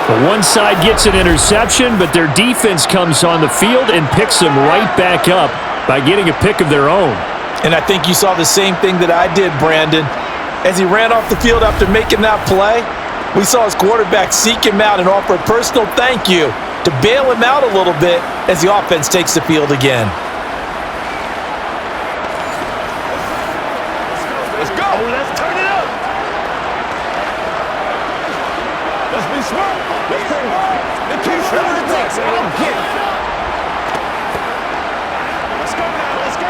[SPEAKER 5] But one side gets an interception, but their defense comes on the field and picks them right back up by getting a pick of their own.
[SPEAKER 3] And I think you saw the same thing that I did, Brandon. As he ran off the field after making that play, we saw his quarterback seek him out and offer a personal thank you to bail him out a little bit as the offense takes the field again.
[SPEAKER 4] Let's go. Let's turn it up. Let's be smart. Let's turn it up. Let's keep showing the text. I don't get it. Let's go now. Let's go.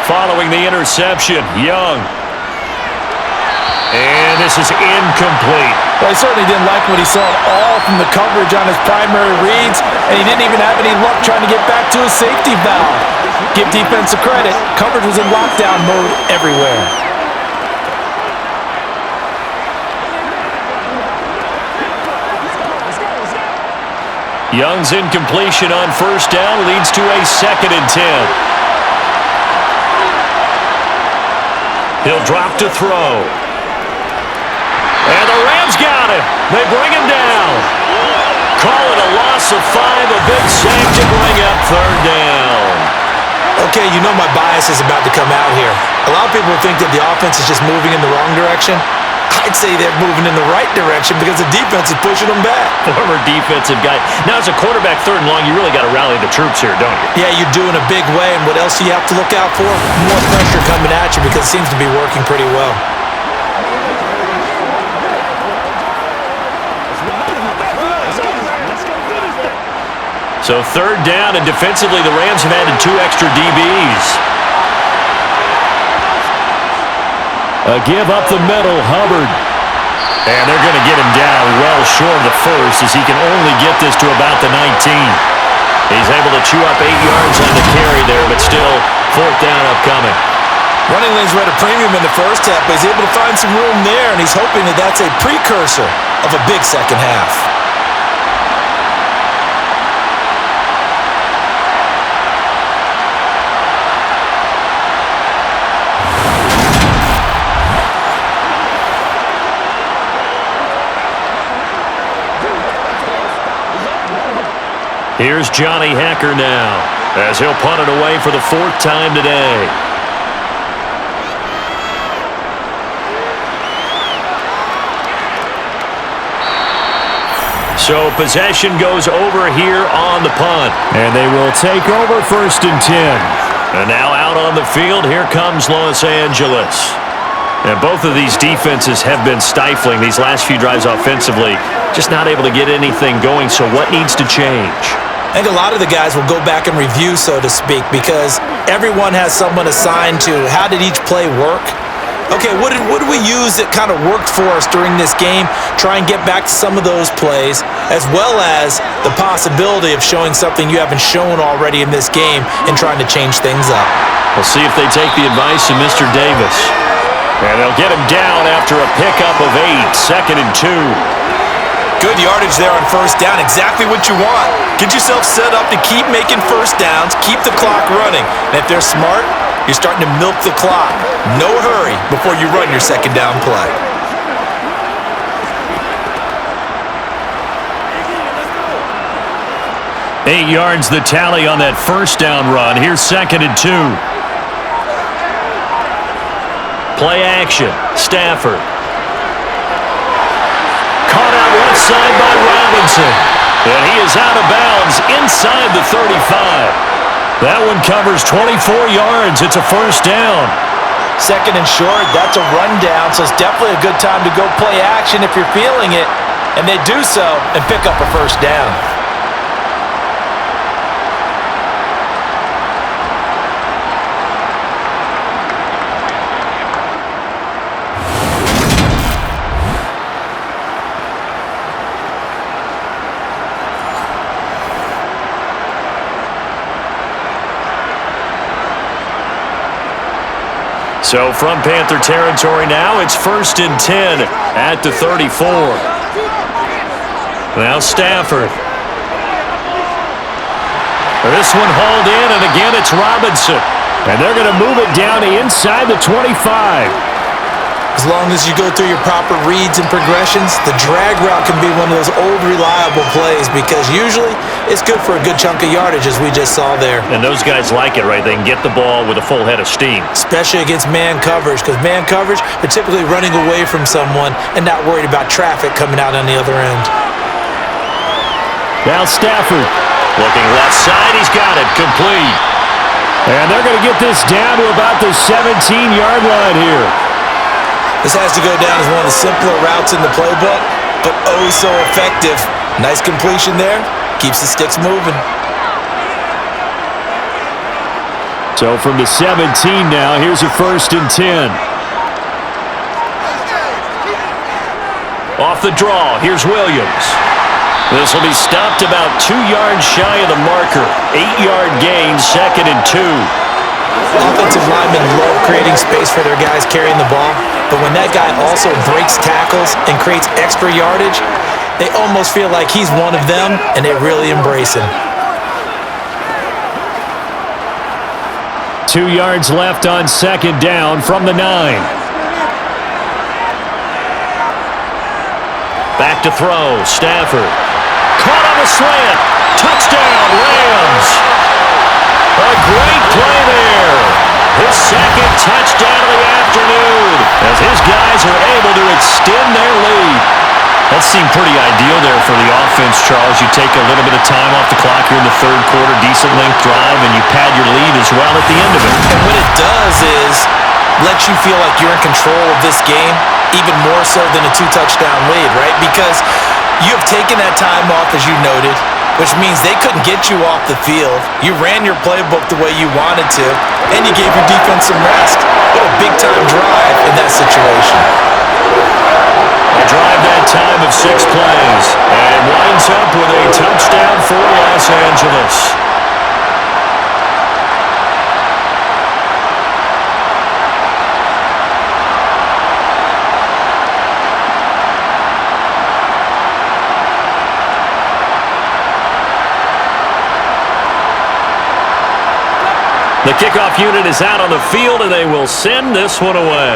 [SPEAKER 2] Following the interception, Young. And this is incomplete.
[SPEAKER 3] Well, he certainly didn't like what he saw at all from the coverage on his primary reads, and he didn't even have any luck trying to get back to his safety valve. Give defense a credit. Coverage was in lockdown mode everywhere.
[SPEAKER 2] Young's incompletion on first down leads to a 2nd and 10. He'll drop to throw. And the Rams got him. They bring him down. Call it a loss of 5, a big sack to bring up 3rd down.
[SPEAKER 3] Okay, you know my bias is about to come out here. A lot of people think that the offense is just moving in the wrong direction. I'd say they're moving in the right direction because the defense is pushing them back.
[SPEAKER 2] Former defensive guy. Now, as a quarterback, 3rd and long, you really got to rally the troops here, don't you?
[SPEAKER 3] Yeah, you do in a big way, and what else do you have to look out for? More pressure coming at you because it seems to be working pretty well.
[SPEAKER 2] So 3rd down, and defensively, the Rams have added 2 extra DBs.
[SPEAKER 5] A give up the middle, Hubbard.
[SPEAKER 2] And they're going to get him down well short of the first as he can only get this to about the 19. He's able to chew up 8 yards on the carry there, but still 4th down upcoming.
[SPEAKER 3] Running lanes were at a premium in the first half, but he's able to find some room there, and he's hoping that that's a precursor of a big second half.
[SPEAKER 2] Here's Johnny Hacker now, as he'll punt it away for the 4th time today. So possession goes over here on the punt.
[SPEAKER 5] And they will take over 1st and 10.
[SPEAKER 2] And now out on the field, here comes Los Angeles. And both of these defenses have been stifling these last few drives offensively. Just not able to get anything going, so what needs to change?
[SPEAKER 3] I think a lot of the guys will go back and review, so to speak, because everyone has someone assigned to how did each play work. Okay, what did we use that kind of worked for us during this game? Try and get back to some of those plays, as well as the possibility of showing something you haven't shown already in this game and trying to change things up.
[SPEAKER 2] We'll see if they take the advice of Mr. Davis. And they'll get him down after a pickup of 8, 2nd and 2.
[SPEAKER 3] Good yardage there on first down, exactly what you want. Get yourself set up to keep making first downs, keep the clock running. And if they're smart, you're starting to milk the clock. No hurry before you run your second down play.
[SPEAKER 2] Eight yards the tally on that first down run. Here's 2nd and 2. Play action, Stafford. Caught out left side by Robinson. And he is out of bounds inside the 35. That one covers 24 yards. It's a first down.
[SPEAKER 3] 2nd and short, that's a rundown, so it's definitely a good time to go play action if you're feeling it. And they do so and pick up a first down.
[SPEAKER 2] So from Panther territory now, it's 1st and 10 at the 34. Now Stafford. This one hauled in, and again it's Robinson.
[SPEAKER 5] And they're going to move it down inside the 25.
[SPEAKER 3] As long as you go through your proper reads and progressions, the drag route can be one of those old reliable plays because usually it's good for a good chunk of yardage, as we just saw there.
[SPEAKER 2] And those guys like it, right? They can get the ball with a full head of steam.
[SPEAKER 3] Especially against man coverage, because man coverage, they're typically running away from someone and not worried about traffic coming out on the other end.
[SPEAKER 5] Now Stafford.
[SPEAKER 2] Looking left side, he's got it, complete.
[SPEAKER 5] And they're going to get this down to about the 17-yard line here.
[SPEAKER 3] This has to go down as one of the simpler routes in the playbook, but oh so effective. Nice completion there. Keeps the sticks moving.
[SPEAKER 5] So from the 17 now, here's a 1st and 10.
[SPEAKER 2] Off the draw, here's Williams. This will be stopped about 2 yards shy of the marker. 8-yard gain, 2nd and 2.
[SPEAKER 3] Offensive linemen love creating space for their guys carrying the ball, but when that guy also breaks tackles and creates extra yardage, they almost feel like he's one of them, and they really embrace him.
[SPEAKER 5] 2 yards left on 2nd down from the 9.
[SPEAKER 2] Back to throw, Stafford. Caught on the slant. Touchdown, Rams. A great play there. His 2nd touchdown of the afternoon as his guys are able to extend their lead. That seemed pretty ideal there for the offense, Charles. You take a little bit of time off the clock here in the 3rd quarter, decent length drive, and you pad your lead as well at the end of it.
[SPEAKER 3] And what it does is let you feel like you're in control of this game, even more so than a 2-touchdown lead, right? Because you have taken that time off, as you noted, which means they couldn't get you off the field. You ran your playbook the way you wanted to, and you gave your defense some rest. What a big-time drive in that situation.
[SPEAKER 2] A drive that time of 6 plays, and winds up with a touchdown for Los Angeles. The kickoff unit is out on the field, and they will send this one away.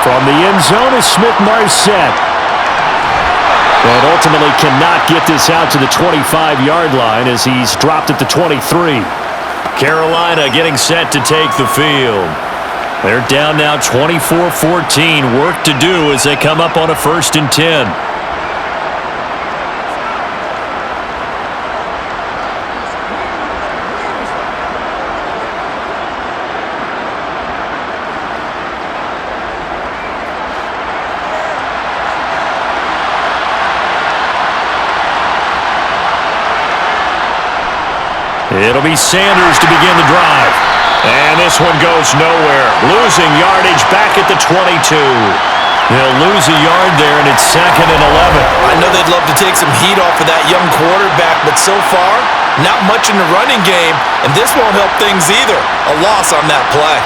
[SPEAKER 5] From the end zone is Smith-Marset. And ultimately cannot get this out to the 25-yard line as he's dropped at the 23.
[SPEAKER 2] Carolina getting set to take the field. They're down now 24-14. Work to do as they come up on a 1st and 10. It'll be Sanders to begin the drive. And this one goes nowhere. Losing yardage back at the 22. They'll lose a yard there, and it's 2nd and 11.
[SPEAKER 3] I know they'd love to take some heat off of that young quarterback, but so far, not much in the running game, and this won't help things either. A loss on that play.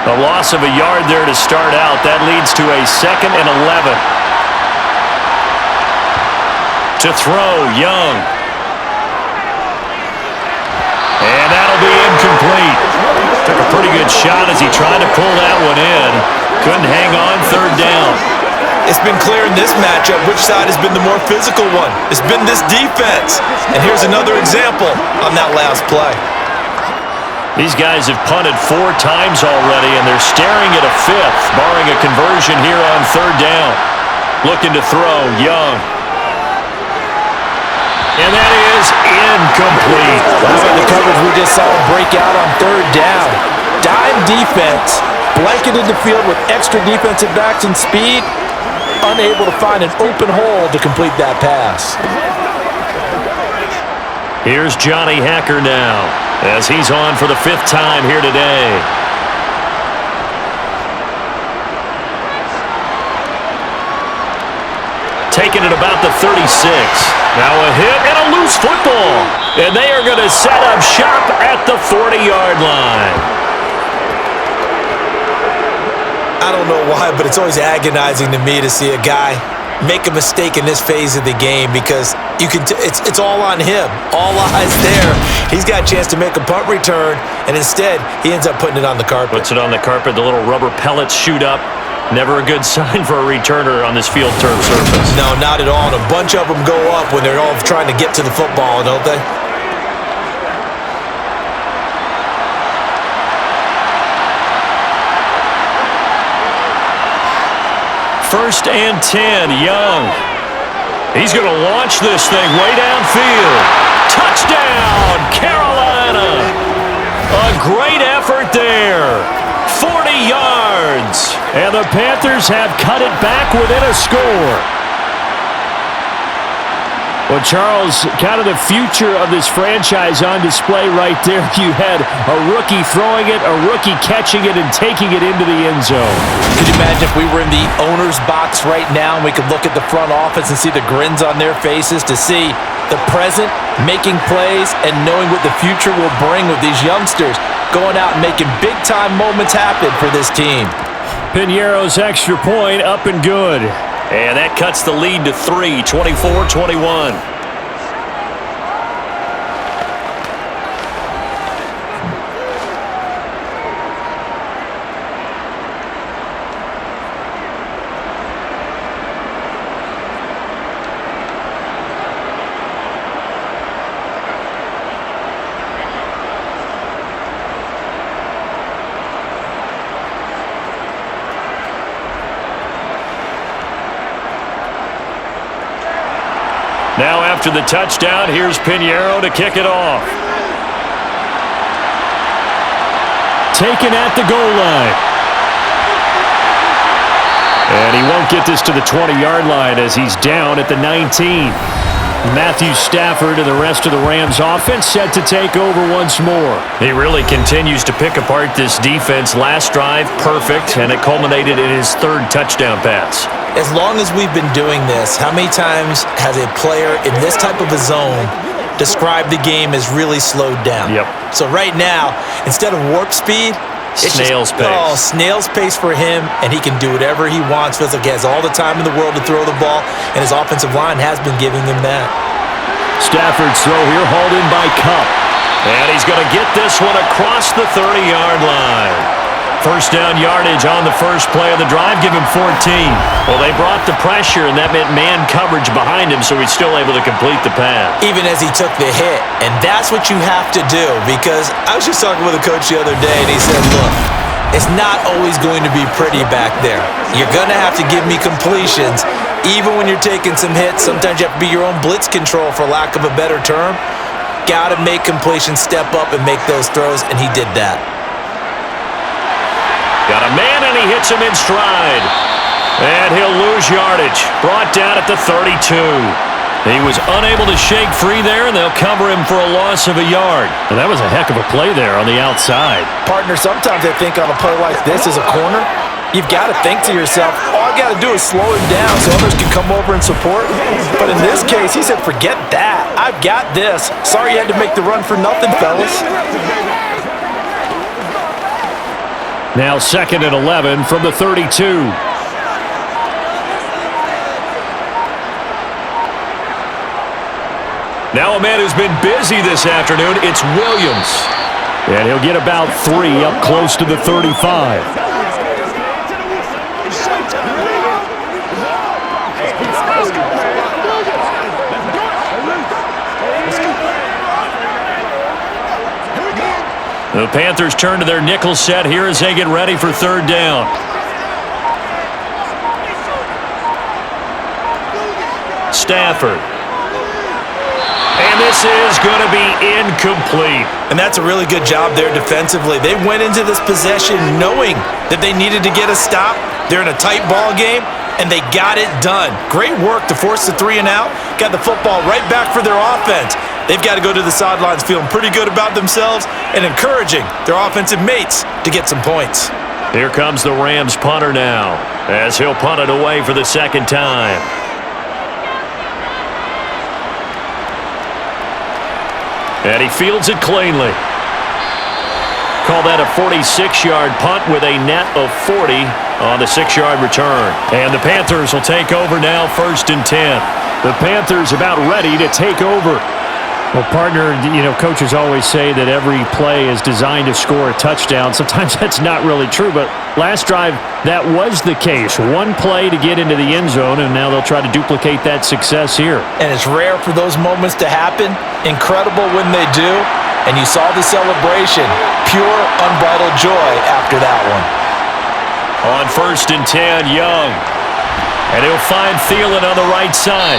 [SPEAKER 2] A loss of a yard there to start out. That leads to a 2nd and 11. To throw, Young. And that'll be incomplete. Took a pretty good shot as he tried to pull that one in. Couldn't hang on, 3rd down.
[SPEAKER 3] It's been clear in this matchup which side has been the more physical one. It's been this defense. And here's another example on that last play.
[SPEAKER 2] These guys have punted 4 times already, and they're staring at a 5th, barring a conversion here on 3rd down. Looking to throw, Young. And that is incomplete.
[SPEAKER 3] How about the coverage we just saw break out on 3rd down? Dime defense, blanketed the field with extra defensive backs and speed, unable to find an open hole to complete that pass.
[SPEAKER 2] Here's Johnny Hacker now, as he's on for the 5th time here today. taken at about the 36. Now a hit and a loose football. And they are going to set up shop at the 40-yard line.
[SPEAKER 3] I don't know why, but it's always agonizing to me to see a guy make a mistake in this phase of the game because you can. It's all on him. All eyes there. He's got a chance to make a punt return, and instead he ends up putting it on the carpet.
[SPEAKER 2] Puts it on the carpet. The little rubber pellets shoot up. Never a good sign for a returner on this field turf surface.
[SPEAKER 3] No, not at all. And a bunch of them go up when they're all trying to get to the football, don't they?
[SPEAKER 2] First and 10, Young. He's going to launch this thing way downfield. Touchdown, Carolina. A great effort there. 40 yards.
[SPEAKER 5] And the Panthers have cut it back within a score. Well, Charles, kind of the future of this franchise on display right there. You had a rookie throwing it, a rookie catching it, and taking it into the end zone.
[SPEAKER 3] Could you imagine if we were in the owner's box right now and we could look at the front office and see the grins on their faces to see the present making plays and knowing what the future will bring with these youngsters going out and making big-time moments happen for this team.
[SPEAKER 5] Piñeiro's extra point up and good.
[SPEAKER 2] And that cuts the lead to 3, 24-21. Now after the touchdown, here's Piñeiro to kick it off.
[SPEAKER 5] Taken at the goal line. And he won't get this to the 20-yard line as he's down at the 19. Matthew Stafford and the rest of the Rams offense set to take over once more.
[SPEAKER 2] He really continues to pick apart this defense. Last drive, perfect, and it culminated in his third touchdown pass.
[SPEAKER 3] As long as we've been doing this, how many times has a player in this type of a zone described the game as really slowed down?
[SPEAKER 2] Yep.
[SPEAKER 3] So right now, instead of warp speed, it's
[SPEAKER 2] snail's pace.
[SPEAKER 3] Oh, snail's pace for him, and he can do whatever he wants. Feels like he has all the time in the world to throw the ball, and his offensive line has been giving him that.
[SPEAKER 5] Stafford's throw here hauled in by Cup.
[SPEAKER 2] And he's going to get this one across the 30-yard line. First down yardage on the first play of the drive. Give him 14. Well, they brought the pressure, and that meant man coverage behind him, so he's still able to complete the pass.
[SPEAKER 3] Even as he took the hit. And that's what you have to do, because I was just talking with a coach the other day, and he said, look, it's not always going to be pretty back there. You're going to have to give me completions. Even when you're taking some hits, sometimes you have to be your own blitz control, for lack of a better term. Got to make completions, step up, and make those throws, and he did that.
[SPEAKER 2] Got a man, and he hits him in stride. And he'll lose yardage. Brought down at the 32. He was unable to shake free there, and they'll cover him for a loss of a yard.
[SPEAKER 5] And that was a heck of a play there on the outside.
[SPEAKER 3] Partner, sometimes I think on a play like this as a corner, you've got to think to yourself, all I got to do is slow him down so others can come over and support. But in this case, he said, forget that. I've got this. Sorry you had to make the run for nothing, fellas.
[SPEAKER 5] Now 2nd and 11 from the 32.
[SPEAKER 2] Now a man who's been busy this afternoon, it's Williams.
[SPEAKER 5] And he'll get about 3 up close to the 35.
[SPEAKER 2] The Panthers turn to their nickel set here as they get ready for third down. Stafford. And this is going to be incomplete.
[SPEAKER 3] And that's a really good job there defensively. They went into this possession knowing that they needed to get a stop. They're in a tight ball game, and they got it done. Great work to force the 3 and out. Got the football right back for their offense. They've got to go to the sidelines feeling pretty good about themselves and encouraging their offensive mates to get some points.
[SPEAKER 2] Here comes the Rams punter now as he'll punt it away for the second time. And he fields it cleanly. Call that a 46-yard punt with a net of 40 on the 6-yard return. And the Panthers will take over now, 1st and 10.
[SPEAKER 5] The Panthers about ready to take over. Well, partner, coaches always say that every play is designed to score a touchdown. Sometimes that's not really true, but last drive, that was the case. One play to get into the end zone, and now they'll try to duplicate that success here.
[SPEAKER 3] And it's rare for those moments to happen. Incredible when they do. And you saw the celebration. Pure, unbridled joy after that one.
[SPEAKER 2] On 1st and 10, Young. And he'll find Thielen on the right side.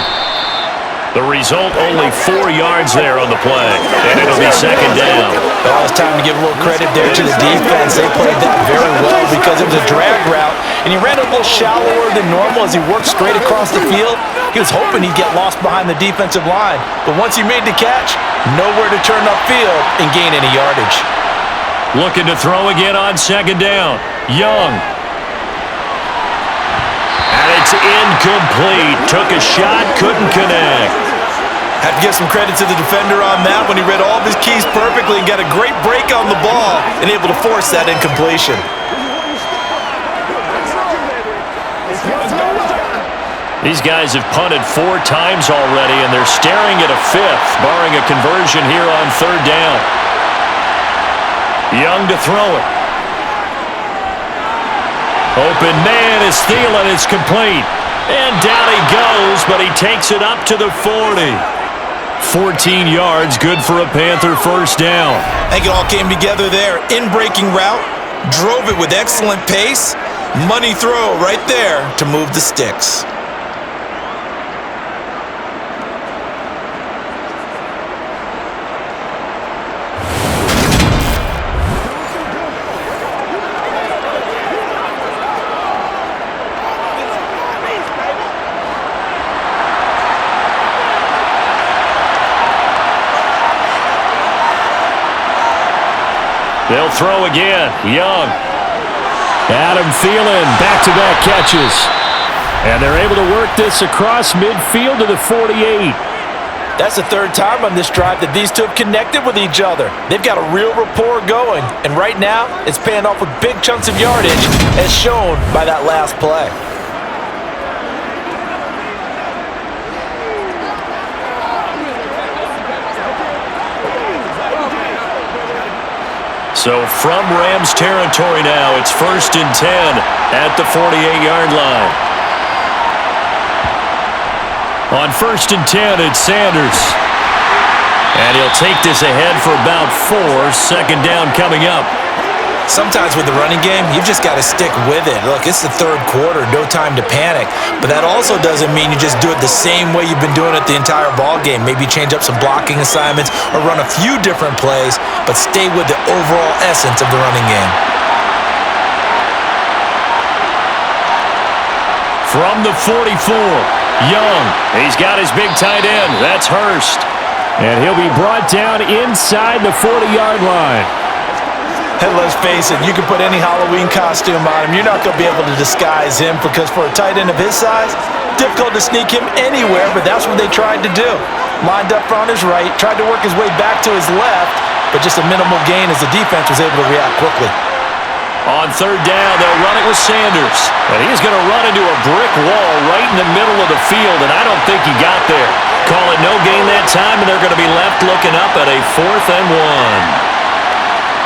[SPEAKER 2] The result, only 4 yards there on the play. And it'll be 2nd down.
[SPEAKER 3] Well, it's time to give a little credit there to the defense. They played that very well because it was a drag route. And he ran a little shallower than normal as he worked straight across the field. He was hoping he'd get lost behind the defensive line. But once he made the catch, nowhere to turn upfield and gain any yardage.
[SPEAKER 2] Looking to throw again on 2nd down. Young. And it's incomplete. Took a shot, couldn't connect.
[SPEAKER 3] Have to give some credit to the defender on that when he read all of his keys perfectly and got a great break on the ball and able to force that incompletion.
[SPEAKER 2] These guys have punted 4 times already, and they're staring at a 5th, barring a conversion here on 3rd down. Young to throw it. Open man is Thielen. It's complete. And down he goes, but he takes it up to the 40. 14 yards, good for a Panther 1st down.
[SPEAKER 3] I think it all came together there. In-breaking route, drove it with excellent pace. Money throw right there to move the sticks.
[SPEAKER 2] They'll throw again. Young.
[SPEAKER 5] Adam Thielen, back-to-back catches. And they're able to work this across midfield to the 48.
[SPEAKER 3] That's the 3rd time on this drive that these two have connected with each other. They've got a real rapport going. And right now, it's paying off with big chunks of yardage, as shown by that last play.
[SPEAKER 2] So from Rams territory now, it's 1st and 10 at the 48-yard line. On 1st and 10, it's Sanders. And he'll take this ahead for about 4. 2nd down coming up.
[SPEAKER 3] Sometimes with the running game, you've just got to stick with it. Look, it's the 3rd quarter, no time to panic. But that also doesn't mean you just do it the same way you've been doing it the entire ball game. Maybe change up some blocking assignments or run a few different plays, but stay with the overall essence of the running game.
[SPEAKER 2] From the 44, Young. He's got his big tight end. That's Hurst.
[SPEAKER 5] And he'll be brought down inside the 40-yard line.
[SPEAKER 3] And let's face it, you can put any Halloween costume on him. You're not going to be able to disguise him because for a tight end of his size, difficult to sneak him anywhere, but that's what they tried to do. Lined up on his right, tried to work his way back to his left, but just a minimal gain as the defense was able to react quickly.
[SPEAKER 2] On 3rd down, they'll run it with Sanders. And he's going to run into a brick wall right in the middle of the field, and I don't think he got there. Call it no gain that time, and they're going to be left looking up at a 4th and 1.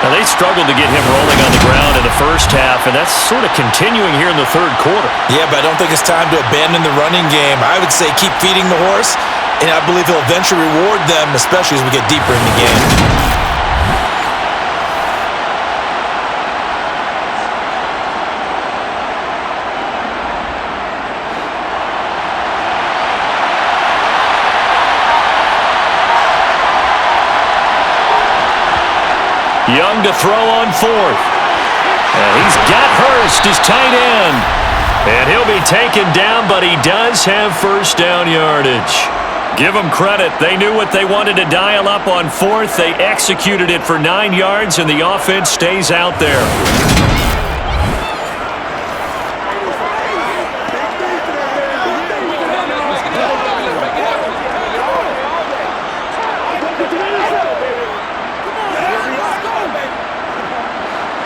[SPEAKER 2] Now, they struggled to get him rolling on the ground in the first half, and that's sort of continuing here in the 3rd quarter.
[SPEAKER 3] Yeah, but I don't think it's time to abandon the running game. I would say keep feeding the horse, and I believe he'll eventually reward them, especially as we get deeper in the game.
[SPEAKER 2] Young to throw on 4th. And he's got Hurst, his tight end. And he'll be taken down, but he does have 1st down yardage. Give them credit. They knew what they wanted to dial up on 4th. They executed it for 9 yards, and the offense stays out there.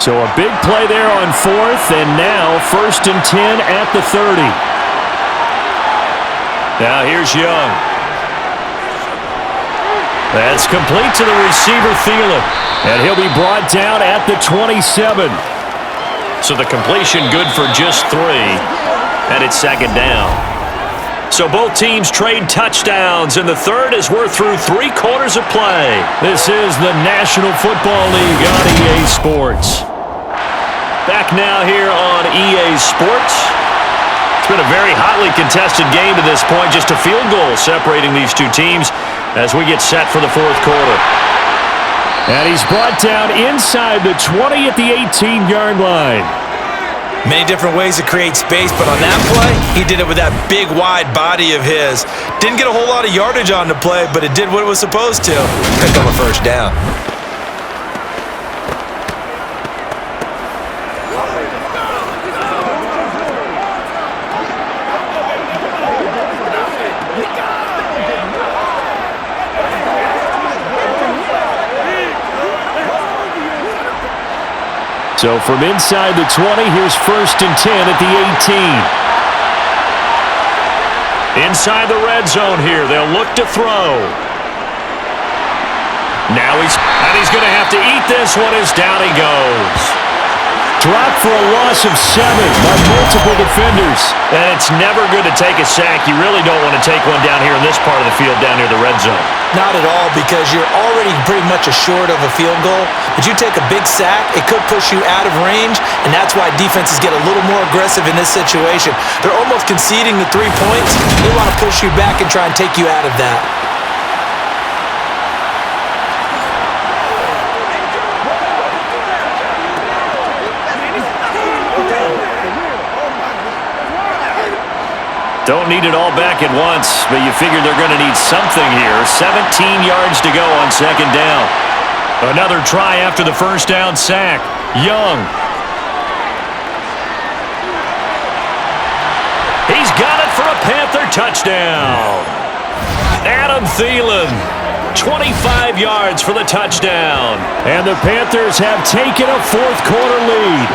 [SPEAKER 5] So a big play there on 4th, and now 1st and 10 at the 30.
[SPEAKER 2] Now here's Young. That's complete to the receiver, Thielen.
[SPEAKER 5] And he'll be brought down at the 27.
[SPEAKER 2] So the completion good for just 3, and it's 2nd down. So both teams trade touchdowns, and the third as we're through 3 quarters of play.
[SPEAKER 5] This is the National Football League on EA Sports.
[SPEAKER 2] Back now here on EA Sports. It's been a very hotly contested game to this point. Just a field goal separating these two teams as we get set for the 4th quarter.
[SPEAKER 5] And he's brought down inside the 20 at the 18-yard line.
[SPEAKER 3] Many different ways to create space, but on that play, he did it with that big, wide body of his. Didn't get a whole lot of yardage on the play, but it did what it was supposed to. Pick up a 1st down.
[SPEAKER 5] So from inside the 20, here's 1st and 10 at the 18.
[SPEAKER 2] Inside the red zone here. They'll look to throw. Now he's going to have to eat this one as down he goes.
[SPEAKER 5] Dropped for a loss of 7 by multiple defenders.
[SPEAKER 2] And it's never good to take a sack. You really don't want to take one down here in this part of the field down near the red zone.
[SPEAKER 3] Not at all, because you're already pretty much assured of a field goal. But you take a big sack, it could push you out of range, and that's why defenses get a little more aggressive in this situation. They're almost conceding the 3 points. They want to push you back and try and take you out of that.
[SPEAKER 2] Don't need it all back at once, but you figure they're going to need something here. 17 yards to go on 2nd down. Another try after the 1st down sack. Young. He's got it for a Panther touchdown. Adam Thielen, 25 yards for the touchdown.
[SPEAKER 5] And the Panthers have taken a 4th quarter lead.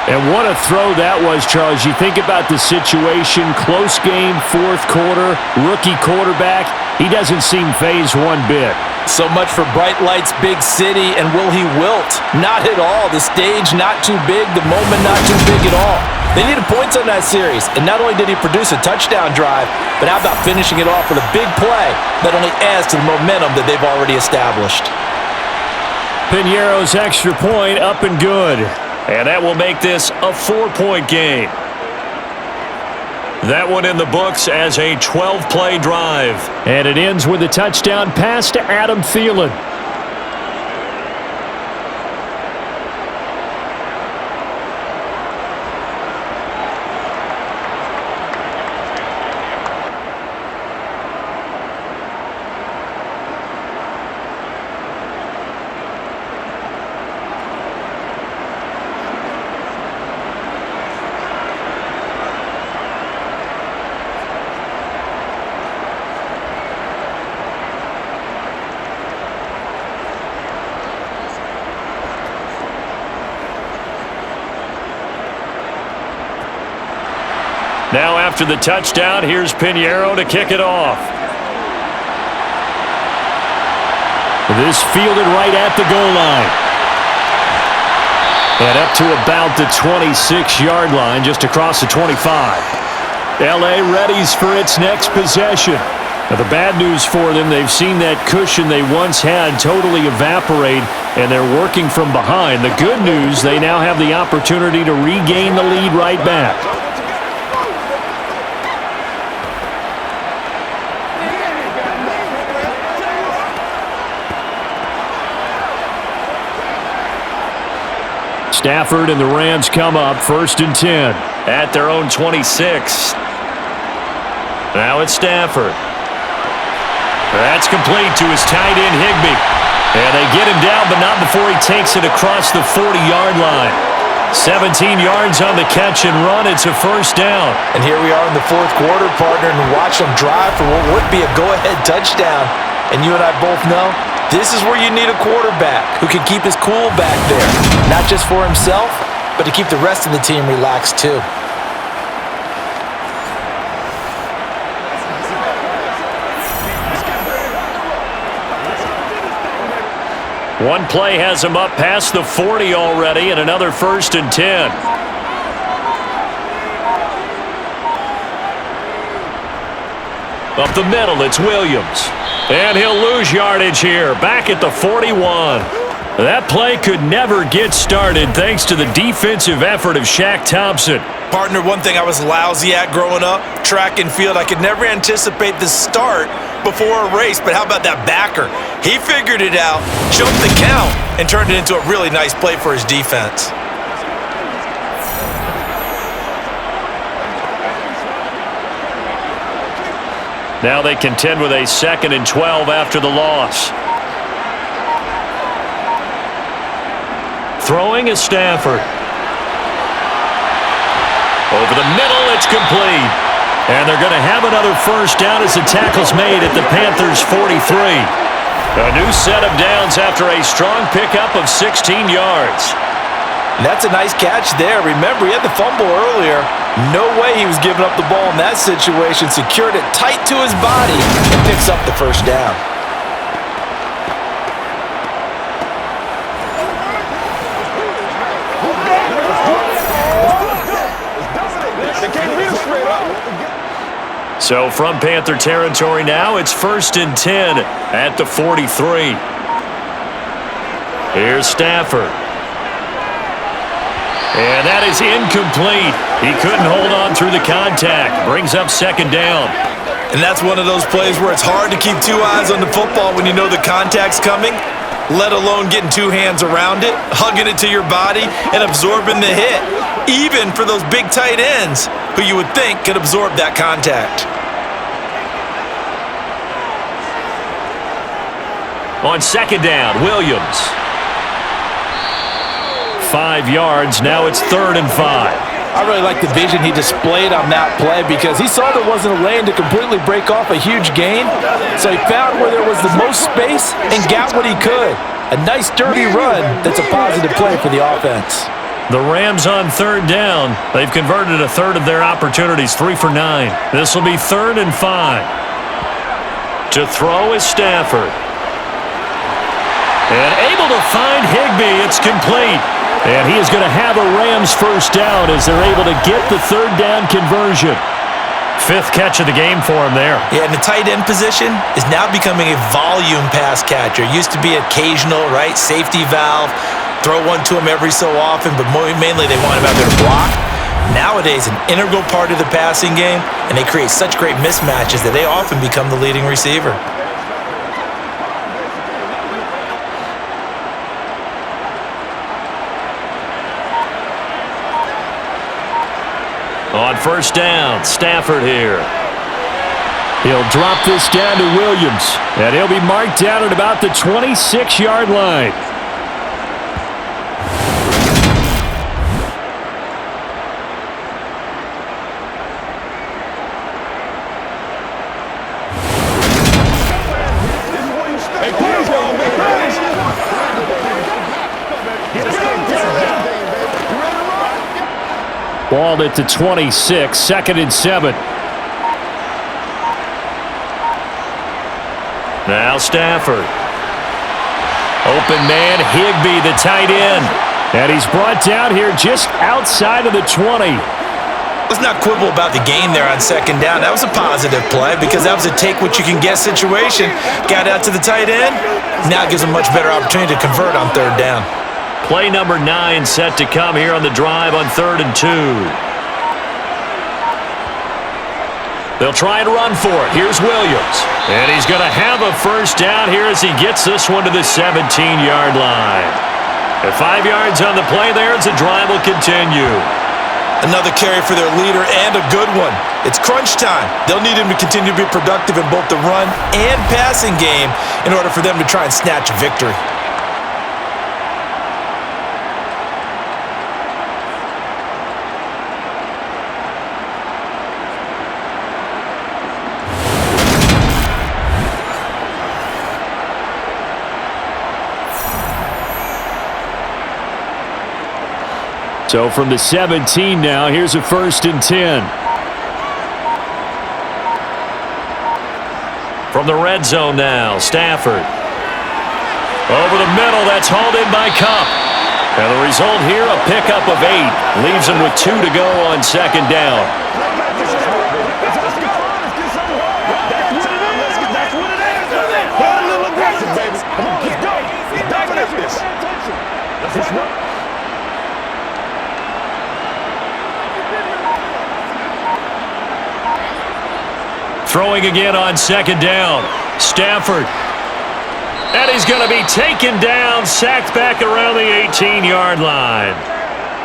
[SPEAKER 5] And what a throw that was, Charles. You think about the situation, close game, 4th quarter, rookie quarterback. He doesn't seem fazed one bit.
[SPEAKER 3] So much for bright lights, big city, and will he wilt? Not at all. The stage not too big, the moment not too big at all. They needed points on that series, and not only did he produce a touchdown drive, but how about finishing it off with a big play that only adds to the momentum that they've already established.
[SPEAKER 5] Piñeiro's extra point up and good.
[SPEAKER 2] And that will make this a 4-point game. That one in the books as a 12-play drive.
[SPEAKER 5] And it ends with a touchdown pass to Adam Thielen.
[SPEAKER 2] Now after the touchdown, here's Piñeiro to kick it off.
[SPEAKER 5] This fielded right at the goal line. And up to about the 26-yard line, just across the 25. L.A. readies for its next possession. Now, the bad news for them, they've seen that cushion they once had totally evaporate, and they're working from behind. The good news, they now have the opportunity to regain the lead right back. Stafford and the Rams come up 1st and 10.
[SPEAKER 2] At their own 26. Now it's Stafford. That's complete to his tight end, Higbee. And they get him down, but not before he takes it across the 40-yard line. 17 yards on the catch and run. It's a 1st down.
[SPEAKER 3] And here we are in the 4th quarter, partner, and watch them drive for what would be a go-ahead touchdown. And you and I both know This is where you need a quarterback who can keep his cool back there, not just for himself, but to keep the rest of the team relaxed too.
[SPEAKER 2] One play has him up past the 40 already, and another 1st and 10. Up the middle, it's Williams. And he'll lose yardage here, back at the 41. That play could never get started thanks to the defensive effort of Shaq Thompson.
[SPEAKER 3] Partner, one thing I was lousy at growing up, track and field, I could never anticipate the start before a race, but how about that backer? He figured it out, jumped the count, and turned it into a really nice play for his defense.
[SPEAKER 2] Now they contend with a 2nd and 12 after the loss. Throwing is Stafford. Over the middle, it's complete. And they're going to have another 1st down as the tackle's made at the Panthers' 43. A new set of downs after a strong pickup of 16 yards.
[SPEAKER 3] And that's a nice catch there. Remember, he had the fumble earlier. No way he was giving up the ball in that situation. Secured it tight to his body and picks up the 1st down.
[SPEAKER 2] So from Panther territory now, it's 1st and 10 at the 43. Here's Stafford. And that is incomplete. He couldn't hold on through the contact. Brings up 2nd down.
[SPEAKER 3] And that's one of those plays where it's hard to keep 2 eyes on the football when you know the contact's coming, let alone getting 2 hands around it, hugging it to your body, and absorbing the hit. Even for those big tight ends who you would think could absorb that contact.
[SPEAKER 2] On 2nd down, Williams. 5 yards, now it's 3rd and 5.
[SPEAKER 3] I really like the vision he displayed on that play because he saw there wasn't a lane to completely break off a huge gain. So he found where there was the most space and got what he could. A nice dirty run that's a positive play for the offense.
[SPEAKER 2] The Rams on 3rd down. They've converted a 1/3 of their opportunities, 3 for 9. This will be 3rd and 5. To throw is Stafford. And able to find Higbee. It's complete. And he is going to have a Rams 1st down as they're able to get the 3rd down conversion. 5th catch of the game for him there.
[SPEAKER 3] Yeah, and the tight end position is now becoming a volume pass catcher. Used to be occasional, right? Safety valve. Throw one to him every so often, but mainly they want him out there to block. Nowadays, an integral part of the passing game, and they create such great mismatches that they often become the leading receiver.
[SPEAKER 2] On 1st down, Stafford here.
[SPEAKER 5] He'll drop this down to Williams, and he'll be marked down at about the 26-yard line. Ball at the 26, 2nd and 7.
[SPEAKER 2] Now Stafford. Open man, Higbee, the tight end.
[SPEAKER 5] And he's brought down here just outside of the 20.
[SPEAKER 3] Let's not quibble about the gain there on 2nd down. That was a positive play because that was a take-what-you-can-get situation. Got out to the tight end. Now it gives him a much better opportunity to convert on 3rd down.
[SPEAKER 2] Play number 9 set to come here on the drive on 3rd and 2. They'll try and run for it. Here's Williams. And he's going to have a 1st down here as he gets this one to the 17-yard line. At 5 yards on the play there as the drive will continue.
[SPEAKER 3] Another carry for their leader and a good one. It's crunch time. They'll need him to continue to be productive in both the run and passing game in order for them to try and snatch a victory.
[SPEAKER 5] So from the 17 now, here's a 1st and 10.
[SPEAKER 2] From the red zone now, Stafford. Over the middle, that's hauled in by Cup. And the result here, a pickup of 8. Leaves him with 2 to go on 2nd down. Throwing again on 2nd down. Stafford. And he's going to be taken down, sacked back around the 18-yard line.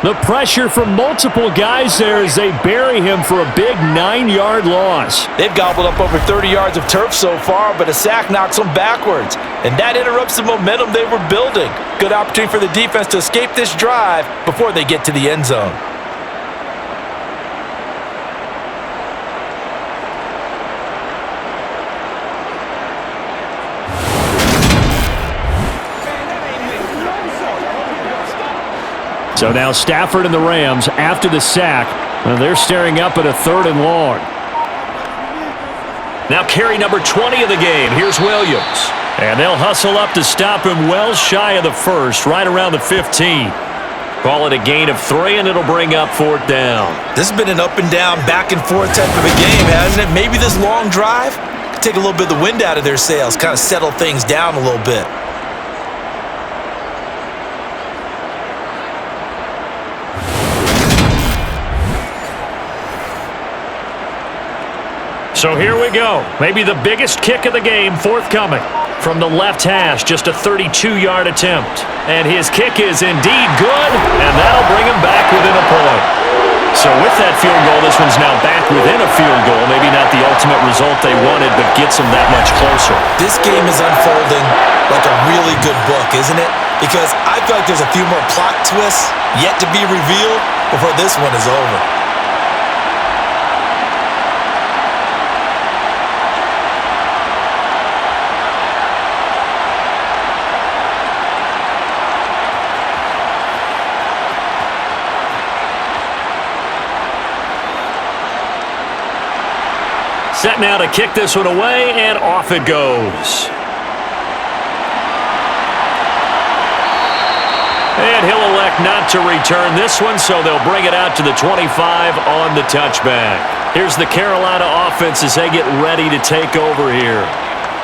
[SPEAKER 5] The pressure from multiple guys there as they bury him for a big 9-yard loss.
[SPEAKER 3] They've gobbled up over 30 yards of turf so far, but a sack knocks them backwards. And that interrupts the momentum they were building. Good opportunity for the defense to escape this drive before they get to the end zone.
[SPEAKER 5] So now Stafford and the Rams, after the sack, they're staring up at a 3rd and long.
[SPEAKER 2] Now carry number 20 of the game. Here's Williams. And they'll hustle up to stop him well shy of the 1st, right around the 15. Call it a gain of 3, and it'll bring up 4th down.
[SPEAKER 3] This has been an up and down, back and forth type of a game, hasn't it? Maybe this long drive could take a little bit of the wind out of their sails, kind of settle things down a little bit.
[SPEAKER 2] So here we go. Maybe the biggest kick of the game forthcoming. From the left hash, just a 32-yard attempt. And his kick is indeed good, and that'll bring him back within a point. So with that field goal, this one's now back within a field goal. Maybe not the ultimate result they wanted, but gets them that much closer.
[SPEAKER 3] This game is unfolding like a really good book, isn't it? Because I feel like there's a few more plot twists yet to be revealed before this one is over.
[SPEAKER 2] Set now to kick this one away, and off it goes. And he'll elect not to return this one, so they'll bring it out to the 25 on the touchback. Here's the Carolina offense as they get ready to take over here.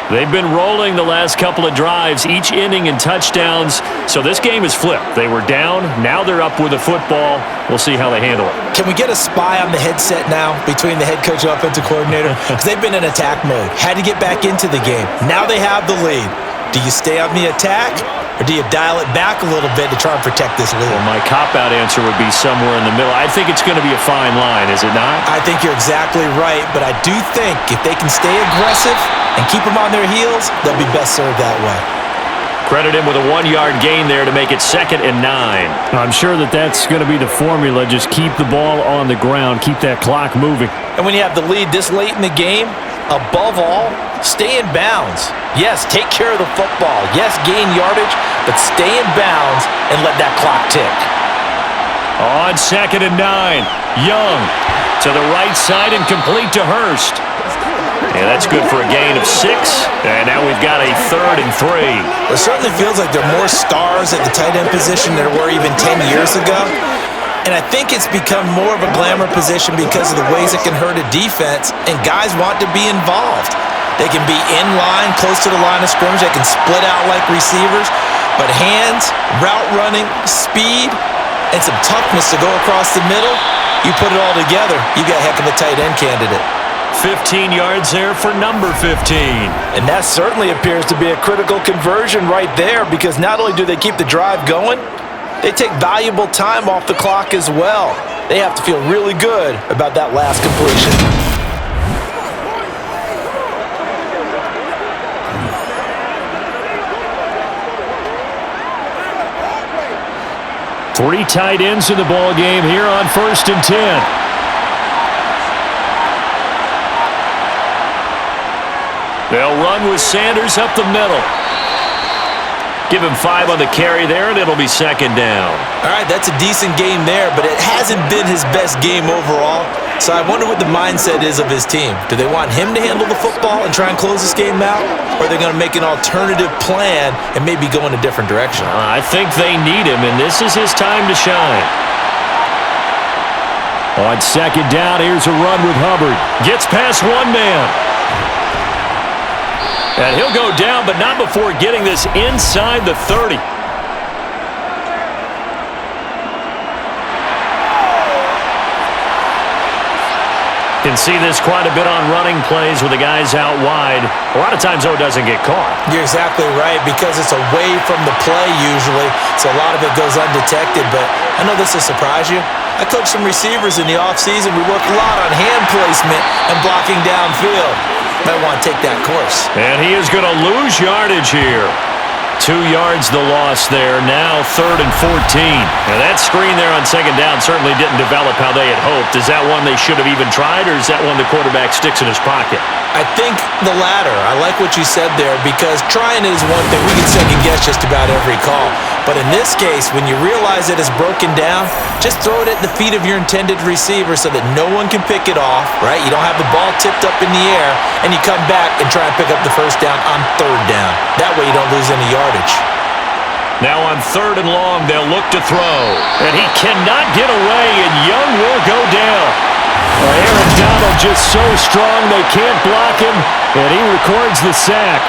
[SPEAKER 2] They've been rolling the last couple of drives, each inning in touchdowns, so this game is flipped. They were down, now they're up with the football. We'll see how they handle it.
[SPEAKER 3] Can we get a spy on the headset now between the head coach and offensive coordinator? Because they've been in attack mode, had to get back into the game. Now they have the lead. Do you stay on the attack, or do you dial it back a little bit to try and protect this lead?
[SPEAKER 2] Well, my cop-out answer would be somewhere in the middle. I think it's going to be a fine line, is it not?
[SPEAKER 3] I think you're exactly right, but I do think if they can stay aggressive and keep them on their heels, they'll be best served that way.
[SPEAKER 2] Credit him with a 1-yard gain there to make it 2nd and 9.
[SPEAKER 5] I'm sure that's going to be the formula. Just keep the ball on the ground, keep that clock moving.
[SPEAKER 3] And when you have the lead this late in the game, above all, stay in bounds. Yes, take care of the football. Yes, gain yardage, but stay in bounds and let that clock tick.
[SPEAKER 2] On 2nd and 9, Young to the right side and complete to Hurst. Yeah, that's good for a gain of 6, and now we've got a 3rd and 3.
[SPEAKER 3] It certainly feels like there are more stars at the tight end position than there were even 10 years ago. And I think it's become more of a glamour position because of the ways it can hurt a defense, and guys want to be involved. They can be in line, close to the line of scrimmage. They can split out like receivers. But hands, route running, speed, and some toughness to go across the middle, you put it all together, you got a heck of a tight end candidate.
[SPEAKER 2] 15 yards there for number 15.
[SPEAKER 3] And that certainly appears to be a critical conversion right there, because not only do they keep the drive going, they take valuable time off the clock as well. They have to feel really good about that last completion.
[SPEAKER 5] Three tight ends in the ball game here on 1st and 10.
[SPEAKER 2] They'll run with Sanders up the middle. Give him 5 on the carry there, and it'll be second down.
[SPEAKER 3] All right, that's a decent game there, but it hasn't been his best game overall. So I wonder what the mindset is of his team. Do they want him to handle the football and try and close this game out? Or are they going to make an alternative plan and maybe go in a different direction?
[SPEAKER 2] I think they need him, and this is his time to shine.
[SPEAKER 5] On second down, here's a run with Hubbard.
[SPEAKER 2] Gets past one man. And he'll go down, but not before getting this inside the 30. Can see this quite a bit on running plays with the guys out wide. A lot of times, though, it doesn't get caught.
[SPEAKER 3] You're exactly right, because it's away from the play usually, so a lot of it goes undetected. But I know this will surprise you. I coached some receivers in the offseason. We work a lot on hand placement and blocking downfield. Might want to take that course.
[SPEAKER 2] And he is going to lose yardage here. 2 yards the loss there. Now 3rd and 14. Now that screen there on second down certainly didn't develop how they had hoped. Is that one they should have even tried, or is that one the quarterback sticks in his pocket?
[SPEAKER 3] I think the latter. I like what you said there, because trying it is one thing. We can second guess just about every call. But in this case, when you realize it is broken down, just throw it at the feet of your intended receiver so that no one can pick it off, right? You don't have the ball tipped up in the air, and you come back and try and pick up the first down on 3rd down. That way you don't lose any yardage.
[SPEAKER 2] Now on 3rd and long, they'll look to throw. And he cannot get away, and Young will go down.
[SPEAKER 5] Aaron Donald just so strong they can't block him, and he records the sack.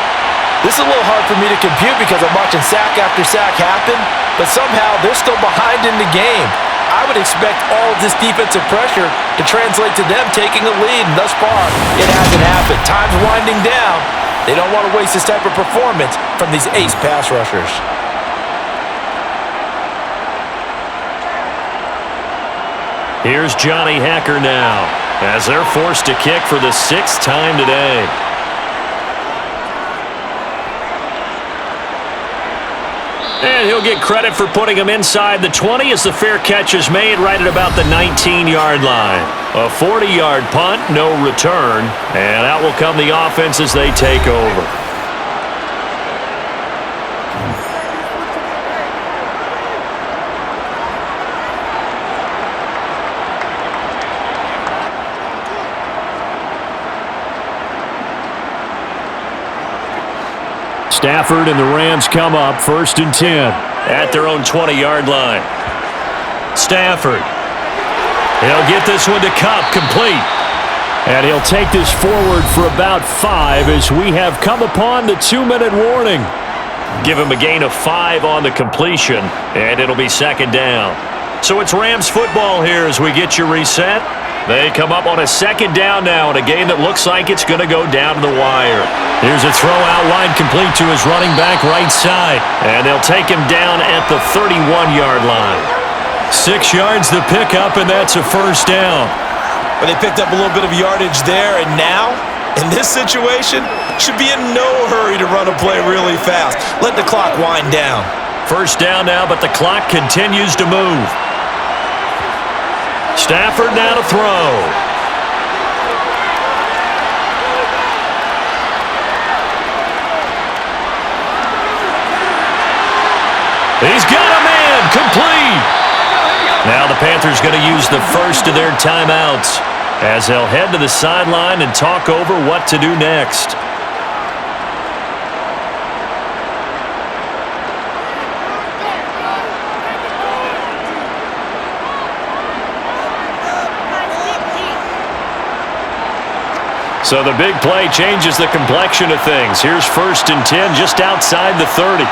[SPEAKER 3] This is a little hard for me to compute because I'm watching sack after sack happen, but somehow they're still behind in the game. I would expect all of this defensive pressure to translate to them taking a lead, and thus far, it hasn't happened. Time's winding down. They don't want to waste this type of performance from these ace pass rushers.
[SPEAKER 2] Here's Johnny Hacker now, as they're forced to kick for the 6th time today. And he'll get credit for putting him inside the 20 as the fair catch is made right at about the 19-yard line. A 40-yard punt, no return, and out will come the offense as they take over.
[SPEAKER 5] Stafford and the Rams come up 1st and 10.
[SPEAKER 2] At their own 20-yard line. Stafford. He'll get this one to Kupp, complete.
[SPEAKER 5] And he'll take this forward for about 5 as we have come upon the 2-minute warning.
[SPEAKER 2] Give him a gain of 5 on the completion, and it'll be second down. So it's Rams football here as we get you reset. They come up on a second down now in a game that looks like it's going to go down to the wire. Here's a throw out wide complete to his running back right side. And they'll take him down at the 31-yard line. 6 yards the pickup, and that's a first down.
[SPEAKER 3] But they picked up a little bit of yardage there, and now, in this situation, should be in no hurry to run a play really fast. Let the clock wind down.
[SPEAKER 2] First down now, but the clock continues to move. Stafford now to throw. He's got a man, complete. Now the Panthers going to use the first of their timeouts as they'll head to the sideline and talk over what to do next. So the big play changes the complexion of things. Here's 1st and 10 just outside the 30.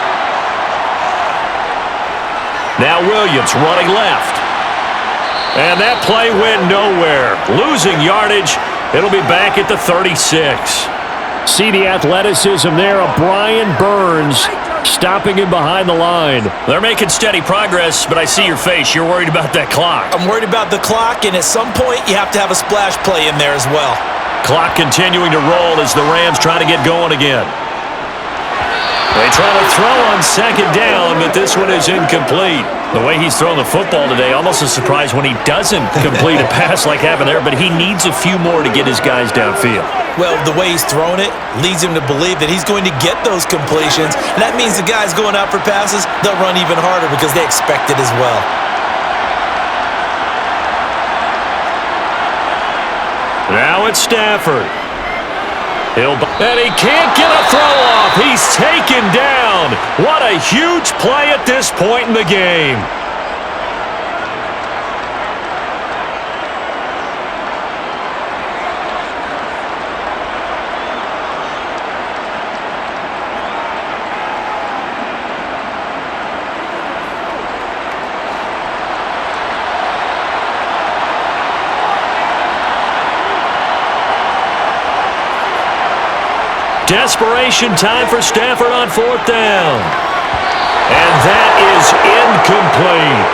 [SPEAKER 2] Now Williams running left. And that play went nowhere. Losing yardage. It'll be back at the 36.
[SPEAKER 5] See the athleticism there of Brian Burns stopping him behind the line.
[SPEAKER 2] They're making steady progress, but I see your face. You're worried about that clock.
[SPEAKER 3] I'm worried about the clock, and at some point you have to have a splash play in there as well.
[SPEAKER 2] Clock continuing to roll as the Rams try to get going again. They try to throw on second down, but this one is incomplete. The way he's throwing the football today, almost a surprise when he doesn't complete a pass like happened there, but he needs a few more to get his guys downfield.
[SPEAKER 3] Well, the way he's thrown it leads him to believe that he's going to get those completions. And that means the guys going out for passes, they'll run even harder because they expect it as well.
[SPEAKER 2] Now it's Stafford. And he can't get a throw off. He's taken down. What a huge play at this point in the game. Desperation time for Stafford on 4th down. And that is incomplete.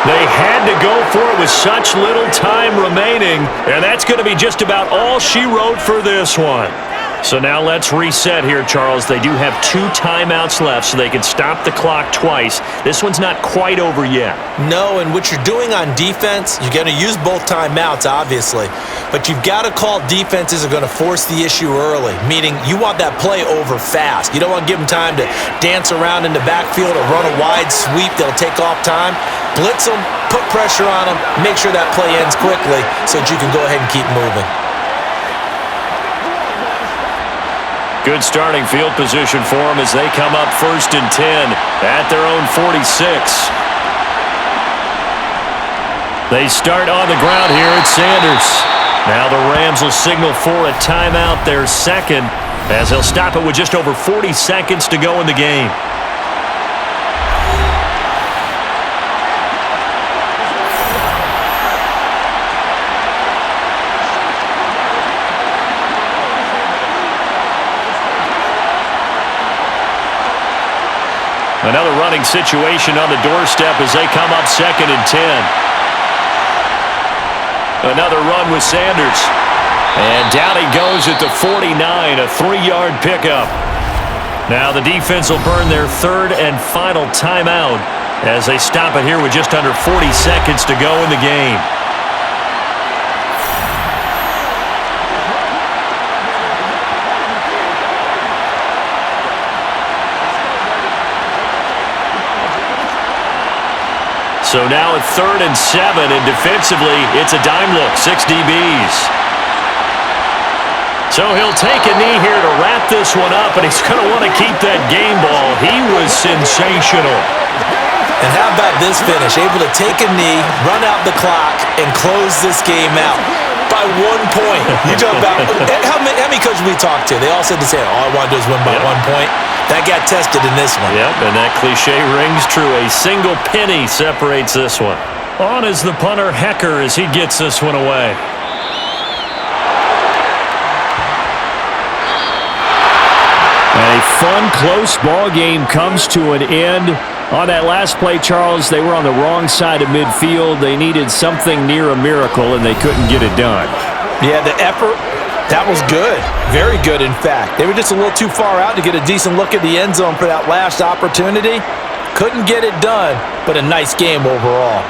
[SPEAKER 2] They had to go for it with such little time remaining, and that's going to be just about all she wrote for this one. So now let's reset here, Charles. They do have 2 timeouts left, so they can stop the clock twice. This one's not quite over yet.
[SPEAKER 3] No, and what you're doing on defense, you're going to use both timeouts, obviously. But you've got to call defenses are going to force the issue early, meaning you want that play over fast. You don't want to give them time to dance around in the backfield or run a wide sweep. They'll take off time. Blitz them, put pressure on them, make sure that play ends quickly so that you can go ahead and keep moving.
[SPEAKER 2] Good starting field position for them as they come up 1st and 10 at their own 46. They start on the ground here at Sanders. Now the Rams will signal for a timeout, their second, as they'll stop it with just over 40 seconds to go in the game. Another running situation on the doorstep as they come up 2nd and 10. Another run with Sanders. And down he goes at the 49, a 3-yard pickup. Now the defense will burn their 3rd and final timeout as they stop it here with just under 40 seconds to go in the game. So now at 3rd and 7, and defensively, it's a dime look, 6 DBs. So he'll take a knee here to wrap this one up, and he's going to want to keep that game ball. He was sensational.
[SPEAKER 3] And how about this finish? Able to take a knee, run out the clock, and close this game out by 1 point. You talk about how many coaches we talked to? They all said the same. All I want to do is win by 1 point. That got tested in this one.
[SPEAKER 2] Yep, and that cliche rings true. A single penny separates this one. On is the punter, Hecker, as he gets this one away.
[SPEAKER 5] A fun, close ball game comes to an end. On that last play, Charles, they were on the wrong side of midfield. They needed something near a miracle, and they couldn't get it done.
[SPEAKER 3] Yeah, the effort, that was good. Very good, in fact. They were just a little too far out to get a decent look at the end zone for that last opportunity. Couldn't get it done, but a nice game overall.